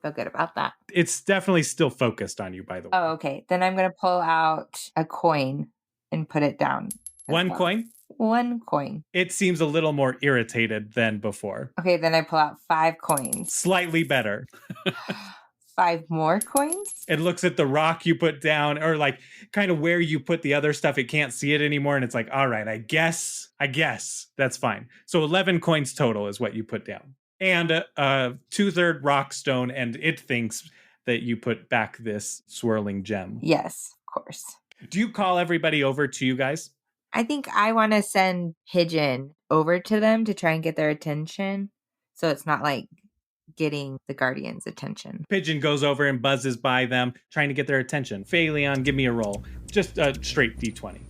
Feel good about that. It's definitely still focused on you, by the way. Oh, okay. Then I'm going to pull out a coin and put it down. One coin? One coin. It seems a little more irritated than before. Okay, then I pull out 5 coins. Slightly better. 5 more coins? It looks at the rock you put down, or like kind of where you put the other stuff. It can't see it anymore. And it's like, all right, I guess that's fine. So 11 coins total is what you put down. And a 2/3 rock stone. And it thinks that you put back this swirling gem. Yes, of course. Do you call everybody over to you guys? I think I want to send Pigeon over to them to try and get their attention. So it's not like getting the Guardian's attention. Pigeon goes over and buzzes by them, trying to get their attention. Phaleon, give me a roll. Just a straight D20.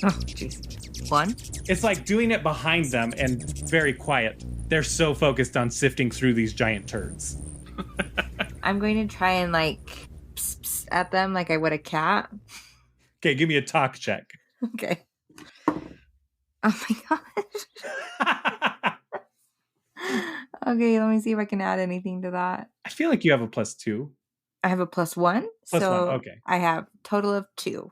Oh, jeez. 1? It's like doing it behind them and very quiet. They're so focused on sifting through these giant turds. I'm going to try and like pss, pss at them like I would a cat. Okay, give me a talk check. Okay. Oh my gosh. Okay, let me see if I can add anything to that. I feel like you have a +2. I have a +1. Plus so 1, okay. I have total of 2.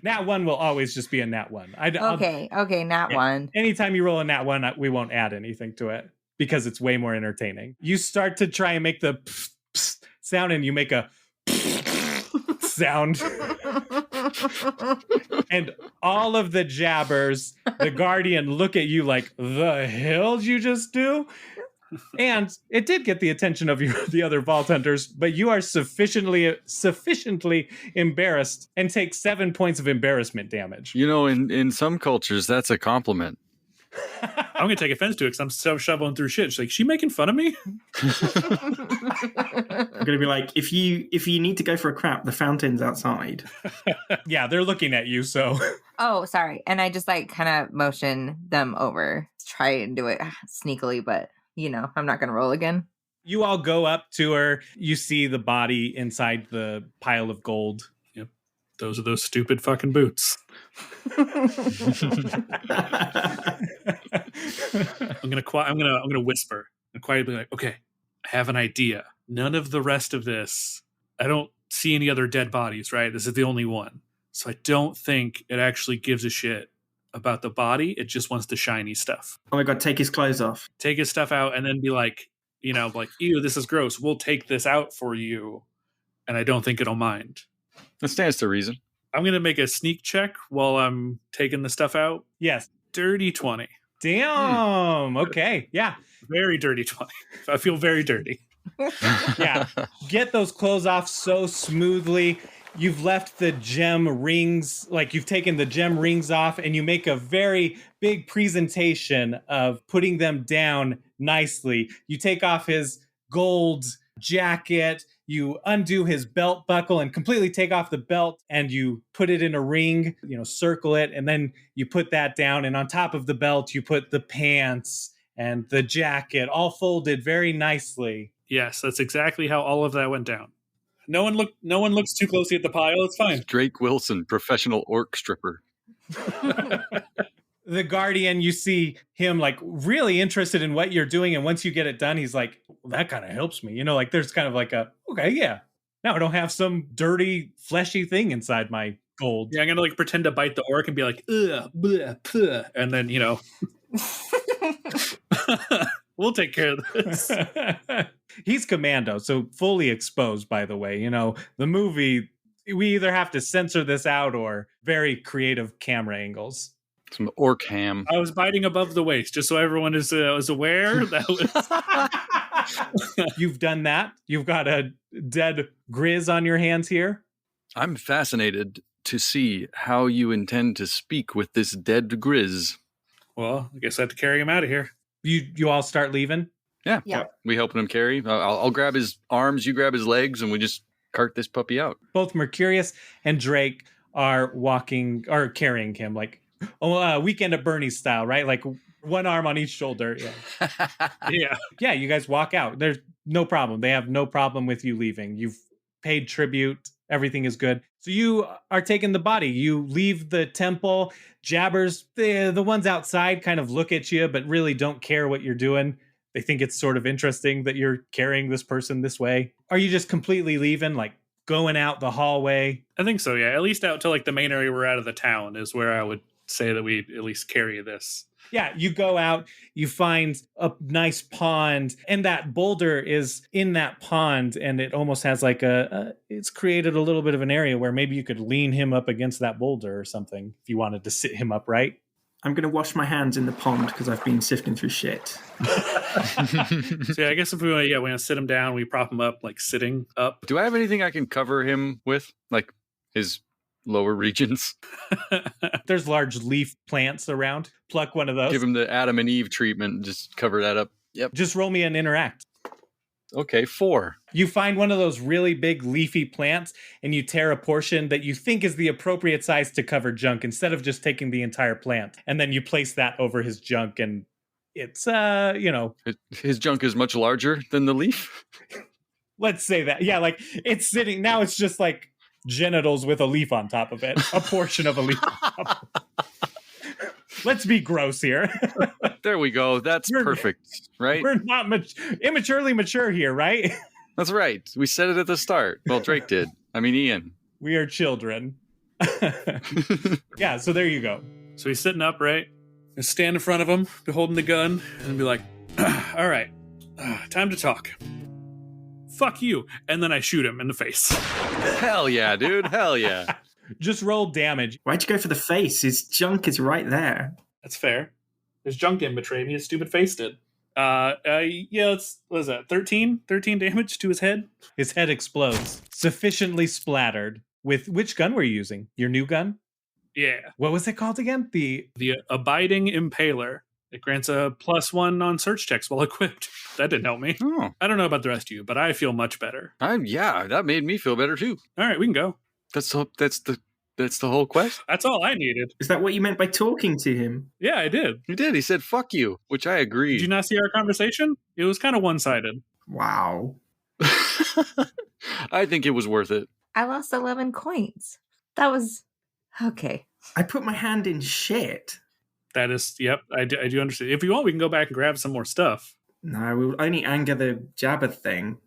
Nat 1 will always just be a Nat 1. Okay, Nat 1. Anytime you roll a Nat 1, we won't add anything to it because it's way more entertaining. You start to try and make the pss, pss sound and you make a sound. And all of the jabbers, the Guardian, look at you like, the hell did you just do? And it did get the attention of the other Vault Hunters, but you are sufficiently embarrassed and take 7 points of embarrassment damage. You know, in some cultures, that's a compliment. I'm going to take offense to it because I'm so shoveling through shit. She's like, she making fun of me? I'm going to be like, if you need to go for a crap, the fountain's outside. Yeah, they're looking at you, so. Oh, sorry. And I just like kind of motion them over. Try and do it sneakily, but you know, I'm not going to roll again. You all go up to her. You see the body inside the pile of gold. Yep. Those are those stupid fucking boots. I'm gonna whisper and quietly be like, okay, I have an idea. None of the rest of this, I don't see any other dead bodies, right? This is the only one. So I don't think it actually gives a shit about the body. It just wants the shiny stuff. Oh my god, take his clothes off. Take his stuff out and then be like, you know, like, ew, this is gross. We'll take this out for you. And I don't think it'll mind. That stands to reason. I'm going to make a sneak check while I'm taking the stuff out. Yes. Dirty 20. Damn. Okay. Yeah. Very dirty 20. I feel very dirty. Yeah. Get those clothes off so smoothly. You've left the gem rings, like you've taken the gem rings off, and you make a very big presentation of putting them down nicely. You take off his gold jacket, you undo his belt buckle and completely take off the belt, and you put it in a ring, you know, circle it, and then you put that down, and on top of the belt, you put the pants and the jacket all folded very nicely. Yes, that's exactly how all of that went down. No one looks too closely at the pile. It's fine. Drake Wilson, professional orc stripper. The Guardian, you see him like really interested in what you're doing. And once you get it done, he's like, well, that kind of helps me. Like there's kind of like okay, yeah. Now I don't have some dirty, fleshy thing inside my gold. Yeah, I'm gonna like pretend to bite the orc and be like, ugh, bleh, puh, and then we'll take care of this. He's commando, so fully exposed, by the way. The movie, we either have to censor this out or very creative camera angles. Some orc ham. I was biting above the waist, just so everyone is aware. That was. You've done that. You've got a dead Grizz on your hands here. I'm fascinated to see how you intend to speak with this dead Grizz. Well, I guess I have to carry him out of here. You all start leaving? Yeah. We helping him carry. I'll grab his arms, you grab his legs, and we just cart this puppy out. Both Mercurius and Drake are carrying him like Weekend at Bernie's style, right? Like one arm on each shoulder. Yeah. Yeah, you guys walk out. There's no problem. They have no problem with you leaving. You've paid tribute. Everything is good. So you are taking the body. You leave the temple. Jabbers, the ones outside kind of look at you, but really don't care what you're doing. They think it's sort of interesting that you're carrying this person this way. Are you just completely leaving, like going out the hallway? I think so, yeah. At least out to like the main area we're out of the town is where I would say that we at least carry this. Yeah, you go out, you find a nice pond, and that boulder is in that pond, and it almost has like it's created a little bit of an area where maybe you could lean him up against that boulder or something if you wanted to sit him upright. I'm going to wash my hands in the pond because I've been sifting through shit. So yeah, I guess if we want to sit him down, we prop him up, like sitting up. Do I have anything I can cover him with? Like his lower regions? There's large leaf plants around. Pluck one of those. Give him the Adam and Eve treatment. Just cover that up. Yep. Just roll me an interact. Okay, 4. You find one of those really big leafy plants and you tear a portion that you think is the appropriate size to cover junk instead of just taking the entire plant. And then you place that over his junk and it's, His junk is much larger than the leaf? Let's say that. Yeah, like it's sitting, now it's just like genitals with a leaf on top of it. A portion of a leaf on top of it. Let's be gross here. There we go. That's perfect, right? We're not immaturely mature here, right? That's right. We said it at the start. Well, Drake did. I mean, Ian. We are children. Yeah, so there you go. So he's sitting up, right? I stand in front of him, be holding the gun, and be like, all right, time to talk. Fuck you. And then I shoot him in the face. Hell yeah, dude. Hell yeah. Just roll damage. Why'd you go for the face? His junk is right there. That's fair. There's junk in betray me. His stupid face did. Yeah, what is that? 13 damage to his head. His head explodes, sufficiently splattered. With which gun were you using? Your new gun? Yeah. What was it called again? The Abiding Impaler. It grants a +1 on search checks while equipped. That didn't help me. Oh. I don't know about the rest of you, but I feel much better. Yeah, that made me feel better too. All right, we can go. That's the whole quest? That's all I needed. Is that what you meant by talking to him? Yeah, I did. You did. He said, fuck you, which I agree. Did you not see our conversation? It was kind of one-sided. Wow. I think it was worth it. I lost 11 coins. That was okay. I put my hand in shit. That is, yep, I do understand. If you want, we can go back and grab some more stuff. No, we'll only anger the Jabba thing.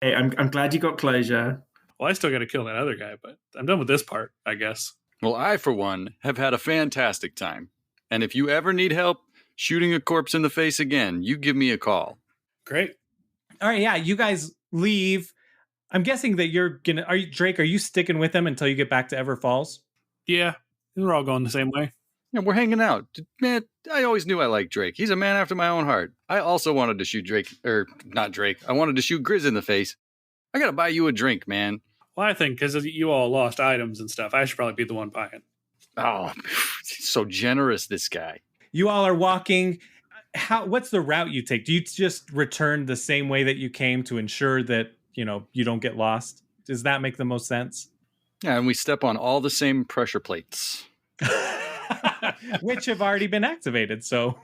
Hey, I'm glad you got closure. Well, I still got to kill that other guy, but I'm done with this part, I guess. Well, I, for one, have had a fantastic time. And if you ever need help shooting a corpse in the face again, you give me a call. Great. All right, yeah, you guys leave. I'm guessing that Drake, are you sticking with them until you get back to Ever Falls? Yeah, we're all going the same way. Yeah, we're hanging out. Man, I always knew I liked Drake. He's a man after my own heart. I also wanted to shoot not Drake. I wanted to shoot Grizz in the face. I got to buy you a drink, man. Well, I think because you all lost items and stuff, I should probably be the one buying. Oh, he's so generous, this guy. You all are walking. What's the route you take? Do you just return the same way that you came to ensure that, you don't get lost? Does that make the most sense? Yeah, and we step on all the same pressure plates. Which have already been activated, so...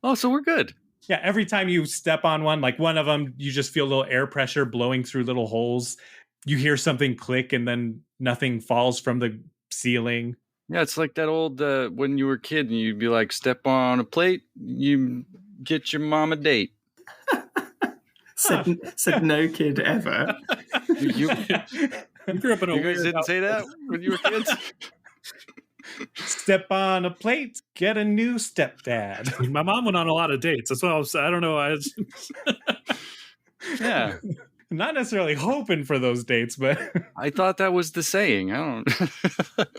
Oh, so we're good. Yeah, every time you step on one, like one of them, you just feel a little air pressure blowing through little holes. You hear something click and then nothing falls from the ceiling. Yeah, it's like that old, when you were a kid and you'd be like, step on a plate, you get your mom a date. said no kid ever. You, You grew up in a you guys weird didn't say that when you were kids? Step on a plate, get a new stepdad. My mom went on a lot of dates. That's what I was. I don't know. Yeah. Not necessarily hoping for those dates, but I thought that was the saying. I don't.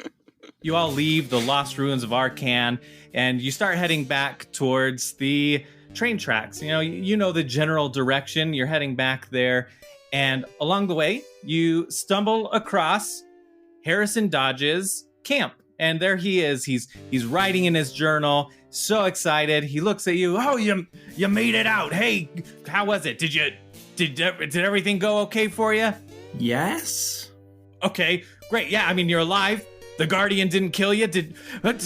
you all leave the lost ruins of Arcan and you start heading back towards the train tracks. You know the general direction. You're heading back there, and along the way, you stumble across Harrison Dodge's camp. And there he is. He's writing in his journal, so excited. He looks at you. Oh, you made it out. Hey, how was it? Did everything go okay for you? Yes. Okay, great. Yeah, I mean, you're alive. The Guardian didn't kill you.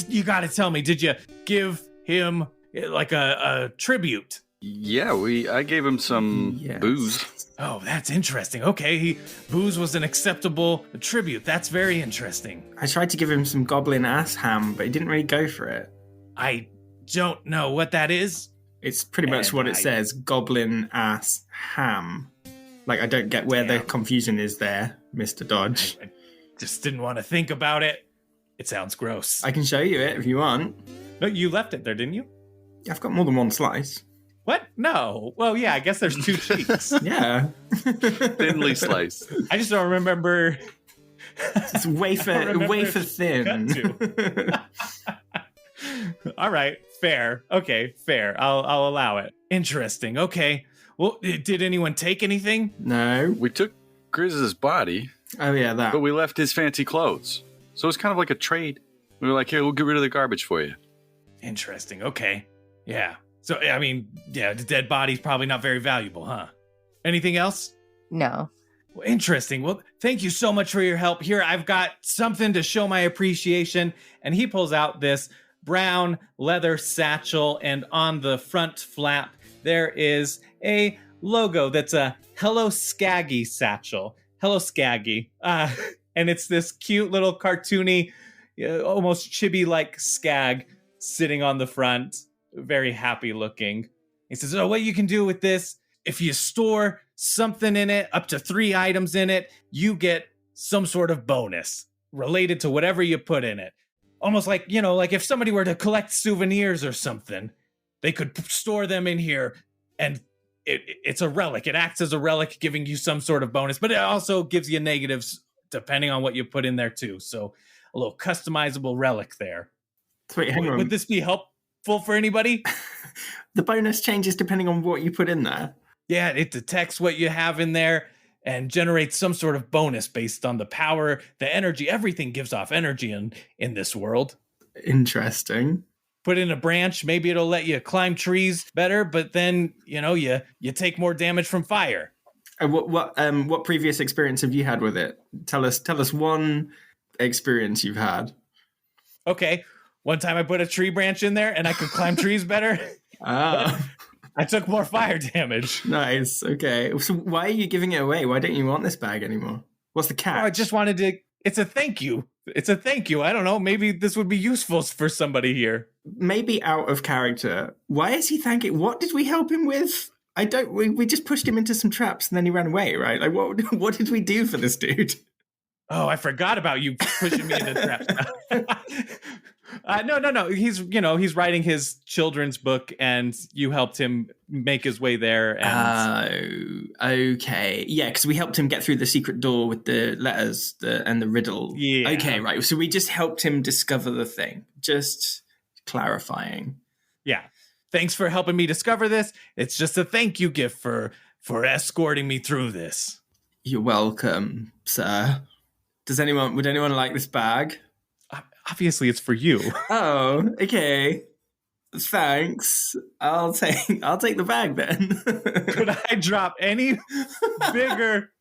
You got to tell me, did you give him like a tribute? Yeah, I gave him some booze. Oh, that's interesting. Okay, booze was an acceptable tribute. That's very interesting. I tried to give him some goblin ass ham, but he didn't really go for it. I don't know what that is. It's pretty much what it says, goblin ass ham. Like, I don't get where the confusion is there, Mr. Dodge. I just didn't want to think about it. It sounds gross. I can show you it if you want. No, you left it there, didn't you? I've got more than one slice. What? No. Well, yeah, I guess there's 2 cheeks. Yeah. Thinly sliced. I just don't remember. It's wafer thin. All right, fair. Okay, fair. I'll allow it. Interesting. Okay. Well, did anyone take anything? No. We took Grizz's body. Oh yeah, that. But we left his fancy clothes. So it's kind of like a trade. We were like, here, we'll get rid of the garbage for you. Interesting. Okay. Yeah. So, I mean, yeah, the dead body's probably not very valuable, huh? Anything else? No. Well, interesting. Well, thank you so much for your help. Here, I've got something to show my appreciation. And he pulls out this brown leather satchel, and on the front flap, there is a logo that's a Hello Skaggy satchel. Hello Skaggy. And it's this cute little cartoony, almost chibi-like skag sitting on the front. Very happy looking. He says, oh, what you can do with this, if you store something in it, up to 3 items in it, you get some sort of bonus related to whatever you put in it. Almost like, like if somebody were to collect souvenirs or something, they could store them in here, and it's a relic. It acts as a relic, giving you some sort of bonus, but it also gives you negatives depending on what you put in there too. So a little customizable relic there. Wait, hang on. Would this be helpful for anybody? The bonus changes depending on what you put in there. Yeah, it detects what you have in there and generates some sort of bonus based on the power, the energy. Everything gives off energy in this world. Interesting. Put in a branch, maybe it'll let you climb trees better, but then, you take more damage from fire. What previous experience have you had with it? Tell us one experience you've had. Okay. One time I put a tree branch in there and I could climb trees better. Ah. I took more fire damage. Nice. Okay. So why are you giving it away? Why don't you want this bag anymore? What's the catch? Oh, I just wanted to... It's a thank you. It's a thank you. I don't know. Maybe this would be useful for somebody here. Maybe out of character. Why is he thanking? What did we help him with? We just pushed him into some traps and then he ran away, right? Like, what did we do for this dude? Oh, I forgot about you pushing me into traps. No. He's writing his children's book, and you helped him make his way there. And okay, yeah, because we helped him get through the secret door with the letters and the riddle. Yeah. Okay, right. So we just helped him discover the thing. Just clarifying. Yeah. Thanks for helping me discover this. It's just a thank you gift for escorting me through this. You're welcome, sir. Would anyone like this bag? Obviously, it's for you. Oh, okay. Thanks. I'll take the bag then. Could I drop any bigger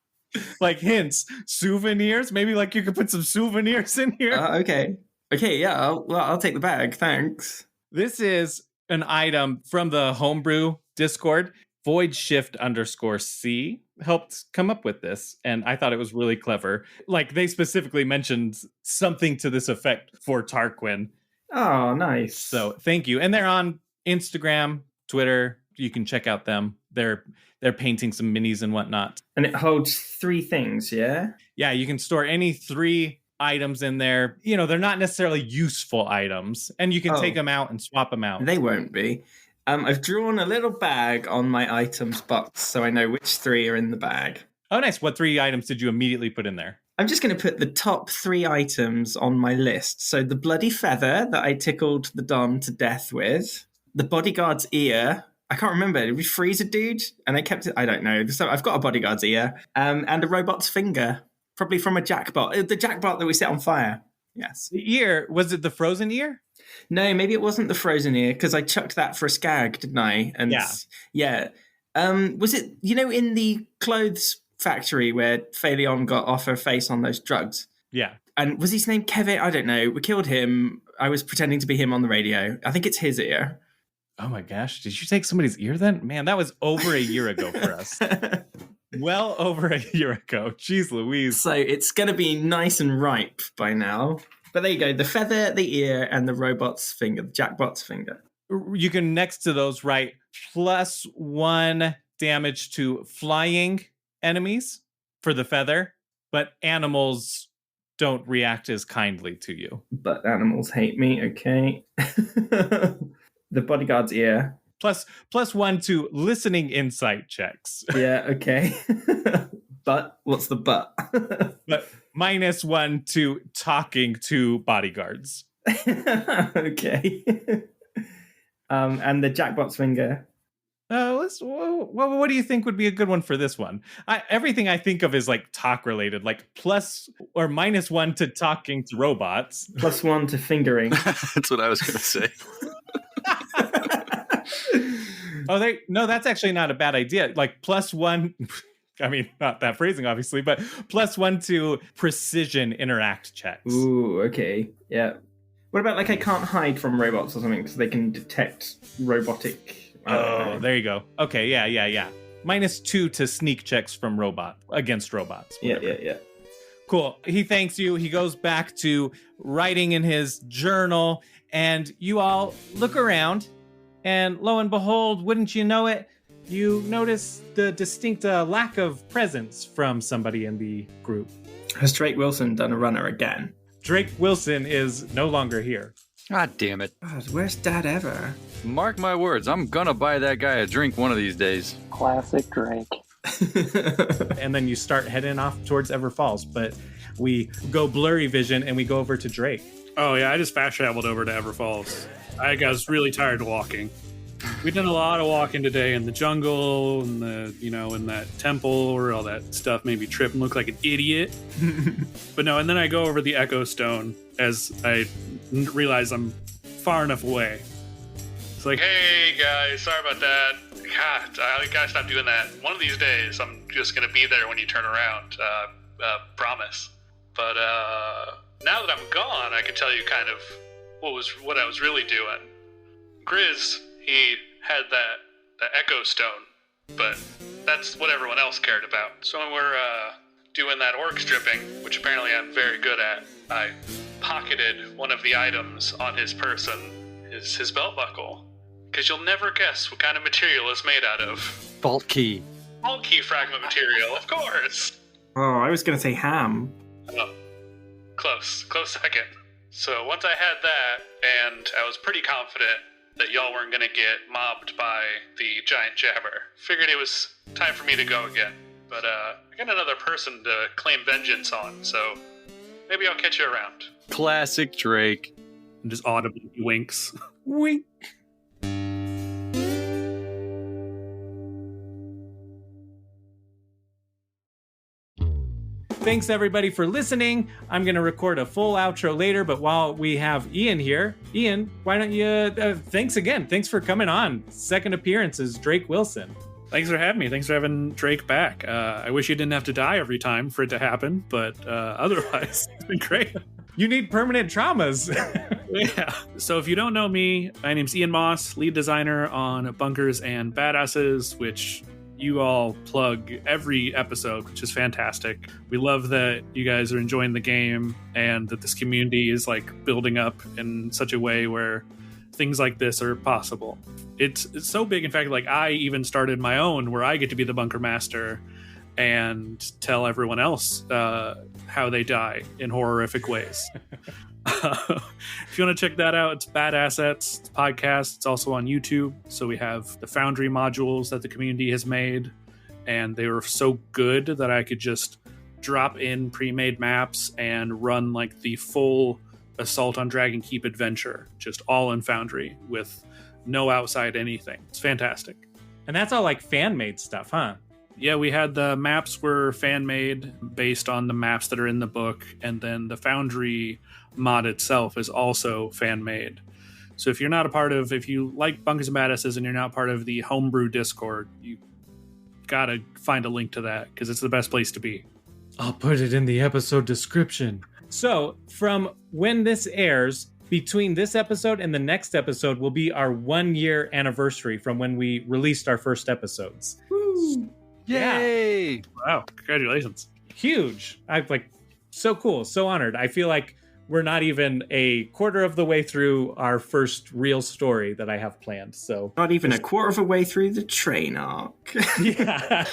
hints? Souvenirs? Maybe you could put some souvenirs in here. Okay. Yeah. I'll take the bag. Thanks. This is an item from the Homebrew Discord. Voidshift_C helped come up with this, and I thought it was really clever. They specifically mentioned something to this effect for Tarquin. Oh, nice. So thank you. And they're on Instagram, Twitter. You can check out them. they're painting some minis and whatnot. And it holds 3 things, yeah? Yeah, you can store any 3 items in there. You know, they're not necessarily useful items, and you can take them out and swap them out. They won't be. I've drawn a little bag on my items box, so I know which 3 are in the bag. Oh, nice. What 3 items did you immediately put in there? I'm just going to put the top 3 items on my list. So the bloody feather that I tickled the Don to death with, the bodyguard's ear. I can't remember. Did we freeze a dude? And I kept it. I don't know. So I've got a bodyguard's ear and a robot's finger, probably from a jackbot. The jackbot that we set on fire. Yes. The ear, was it the frozen ear? No, maybe it wasn't the frozen ear because I chucked that for a skag, didn't I? And yeah. Was it, in the clothes factory where Phaleon got off her face on those drugs? Yeah. And was his name Kevin? I don't know. We killed him. I was pretending to be him on the radio. I think it's his ear. Oh my gosh. Did you take somebody's ear then? Man, that was over a year ago for us. Well over a year ago. Jeez Louise. So it's going to be nice and ripe by now. But there you go. The feather, the ear, and the robot's finger, the jackbot's finger. You can, next to those, write +1 damage to flying enemies for the feather, but animals don't react as kindly to you. But animals hate me, okay. The bodyguard's ear. +1 to listening insight checks. Yeah, okay. But what's the but? But -1 to talking to bodyguards. Okay. And the jackbot's finger. What do you think would be a good one for this one? Everything I think of is like talk related, like plus or -1 to talking to robots. +1 to fingering. That's what I was going to say. No, that's actually not a bad idea. Like +1, I mean, not that phrasing, obviously, but +1 to precision interact checks. Ooh, okay. Yeah. What about like I can't hide from robots or something because they can detect robotic... Oh, there you go. Okay, yeah. -2 to sneak checks from against robots. Whatever. Yeah. Cool. He thanks you. He goes back to writing in his journal, and you all look around, and lo and behold, wouldn't you know it, you notice the distinct lack of presence from somebody in the group. Has Drake Wilson done a runner again? Drake Wilson is no longer here. God damn it. God, worst dad ever. Mark my words, I'm gonna buy that guy a drink one of these days. Classic Drake. And then you start heading off towards Ever Falls, but we go blurry vision and we go over to Drake. Oh yeah, I just fast traveled over to Ever Falls. I was really tired of walking. We've done a lot of walking today in the jungle and in that temple where all that stuff made me trip and look like an idiot. But no, and then I go over the Echo Stone as I realize I'm far enough away. It's like, hey guys, sorry about that. God, I gotta stop doing that. One of these days, I'm just gonna be there when you turn around. Promise. But now that I'm gone, I can tell you kind of what I was really doing. Grizz, he had the Echo Stone, but that's what everyone else cared about. So when we're doing that orc stripping, which apparently I'm very good at, I pocketed one of the items on his person, his belt buckle. Because you'll never guess what kind of material it's made out of. Vault key. Vault key fragment material, of course. Oh, I was going to say ham. Oh, close second. So once I had that, and I was pretty confident that y'all weren't going to get mobbed by the giant jabber, figured it was time for me to go again. But I got another person to claim vengeance on, so maybe I'll catch you around. Classic Drake. And just audibly winks. Wink. Thanks everybody for listening. I'm going to record a full outro later, but while we have Ian here, Ian, why don't you, thanks again. Thanks for coming on. Second appearance is Drake Wilson. Thanks for having me. Thanks for having Drake back. I wish you didn't have to die every time for it to happen, but otherwise, it's been great. You need permanent traumas. Yeah. So if you don't know me, my name's Ian Moss, lead designer on Bunkers and Badasses, which you all plug every episode, which is fantastic. We love that you guys are enjoying the game and that this community is like building up in such a way where things like this are possible. It's so big, in fact, like I even started my own where I get to be the bunker master and tell everyone else how they die in horrific ways. If you want to check that out, it's Bad Assets, it's a podcast. It's also on YouTube. So we have the Foundry modules that the community has made, and they were so good that I could just drop in pre-made maps and run like the full Assault on Dragon Keep adventure, just all in Foundry with no outside anything. It's fantastic. And that's all like fan-made stuff, huh? Yeah, we had the maps were fan-made based on the maps that are in the book, and then the Foundry mod itself is also fan-made. So if you like Bunkers and Badasses and you're not part of the Homebrew Discord, you gotta find a link to that because it's the best place to be. I'll put it in the episode description. So from when this airs, between this episode and the next episode will be our 1-year anniversary from when we released our first episodes. Woo. Yay! Yeah. Wow, congratulations. Huge. I'm like, so cool, so honored. I feel like we're not even a quarter of the way through our first real story that I have planned. So Not even a quarter of a way through the train arc. yeah.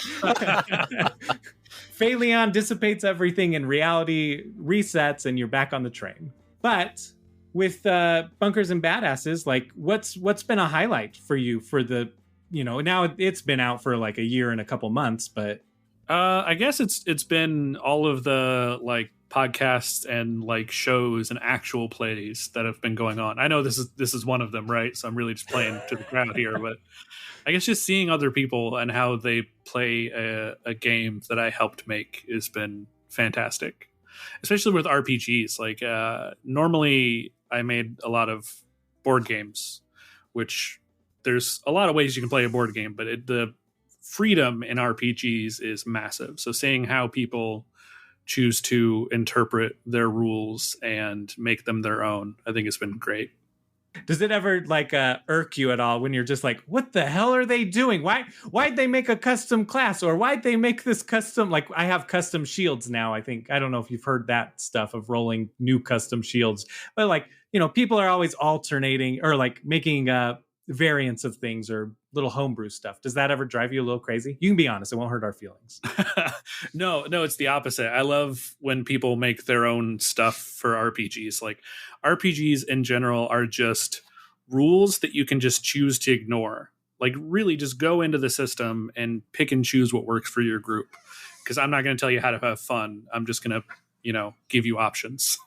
Phaleon dissipates everything and reality resets and you're back on the train. But with Bunkers and Badasses, like what's been a highlight for you for the, now it's been out for like a year and a couple months, but I guess it's been all of the like podcasts and like shows and actual plays that have been going on. I know this is one of them, right? So I'm really just playing to the crowd here, but I guess just seeing other people and how they play a game that I helped make has been fantastic, especially with RPGs. Like normally I made a lot of board games, which there's a lot of ways you can play a board game, but the freedom in RPGs is massive. So seeing how people choose to interpret their rules and make them their own, I think it's been great. Does it ever like irk you at all when you're just like, what the hell are they doing? Why'd they make a custom class, or why'd they make this custom? Like I have custom shields now. I don't know if you've heard that stuff of rolling new custom shields, but like, people are always alternating or like making variants of things or little homebrew stuff. Does that ever drive you a little crazy? You can be honest. It won't hurt our feelings. No, it's the opposite. I love when people make their own stuff for RPGs. Like RPGs in general are just rules that you can just choose to ignore. Like really just go into the system and pick and choose what works for your group. Because I'm not going to tell you how to have fun. I'm just going to, give you options.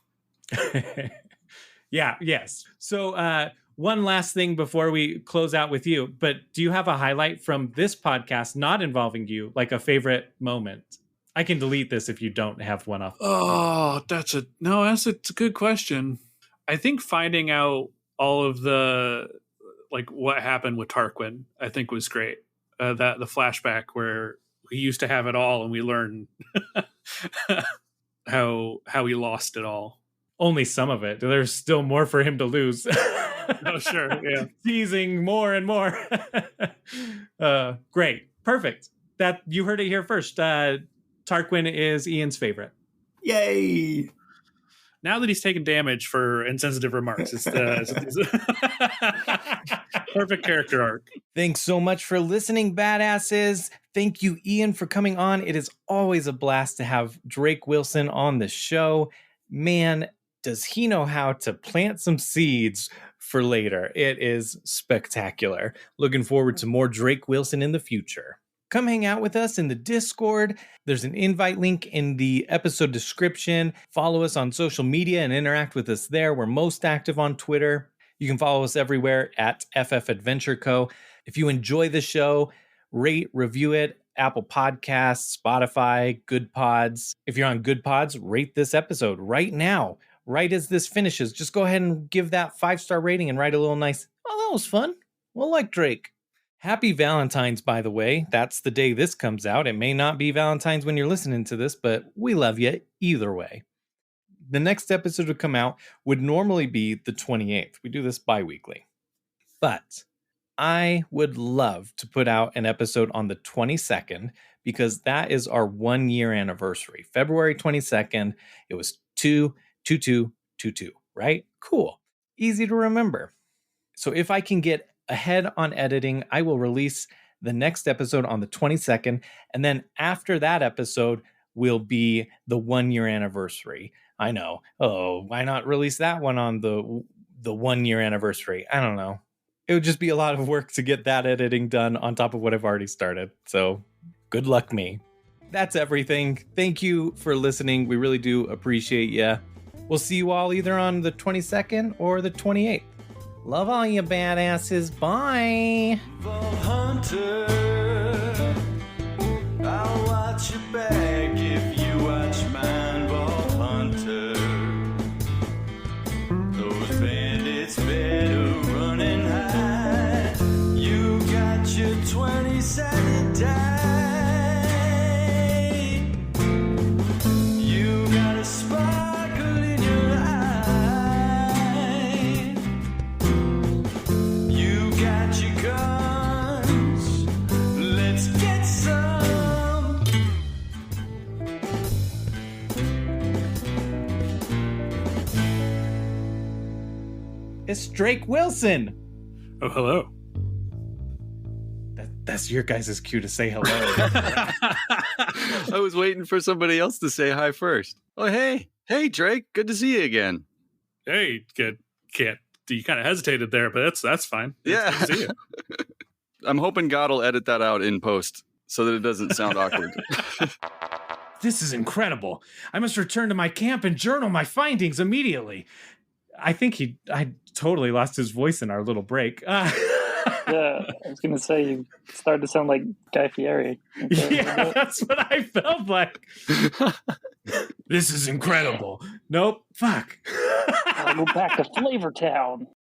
Yeah. Yes. So, one last thing before we close out with you, but do you have a highlight from this podcast not involving you, like a favorite moment? I can delete this if you don't have one off. Oh, that's a good question. I think finding out all of the, like what happened with Tarquin, I think was great. That the flashback where he used to have it all and we learn how he lost it all. Only some of it. There's still more for him to lose. Oh, sure. Yeah. Teasing more and more. Great. Perfect. That you heard it here first. Tarquin is Ian's favorite. Yay! Now that he's taken damage for insensitive remarks, it's perfect character arc. Thanks so much for listening, badasses. Thank you, Ian, for coming on. It is always a blast to have Drake Wilson on the show. Man, does he know how to plant some seeds for later. It is spectacular. Looking forward to more Drake Wilson in the future. Come hang out with us in the Discord. There's an invite link in the episode description. Follow us on social media and interact with us there. We're most active on Twitter. You can follow us everywhere at FF Adventure Co. If you enjoy the show, rate, review it. Apple Podcasts, Spotify, Good Pods. If you're on Good Pods, rate this episode right now. Right as this finishes, just go ahead and give that 5-star rating and write a little nice, oh, that was fun. Well, like Drake. Happy Valentine's, by the way. That's the day this comes out. It may not be Valentine's when you're listening to this, but we love you either way. The next episode to come out would normally be the 28th. We do this bi-weekly. But I would love to put out an episode on the 22nd because that is our 1-year anniversary. February 22nd, it was 2/22/22, right? Cool. Easy to remember. So if I can get ahead on editing, I will release the next episode on the 22nd. And then after that episode will be the 1 year anniversary. I know. Oh, why not release that one on the 1 year anniversary? I don't know. It would just be a lot of work to get that editing done on top of what I've already started. So good luck me. That's everything. Thank you for listening. We really do appreciate you. We'll see you all either on the 22nd or the 28th. Love all you badasses. Bye. Hunter, I'll watch your back if you watch mine, Ball Hunter. Those bandits better run and hide. You got your 20-sided die. You got a sparkle in your eye. You got your guns. Let's get some. It's Drake Wilson. Oh, hello. That's your guys' cue to say hello. I was waiting for somebody else to say hi first. Oh, hey, Drake, good to see you again. Hey, good. You kind of hesitated there, but that's fine. Yeah. It's good to see you. I'm hoping God will edit that out in post so that it doesn't sound awkward. This is incredible. I must return to my camp and journal my findings immediately. I think I totally lost his voice in our little break. Yeah, I was going to say you started to sound like Guy Fieri. Yeah, that's what I felt like. This is incredible. Nope. Fuck. I'll go back to Flavor Town.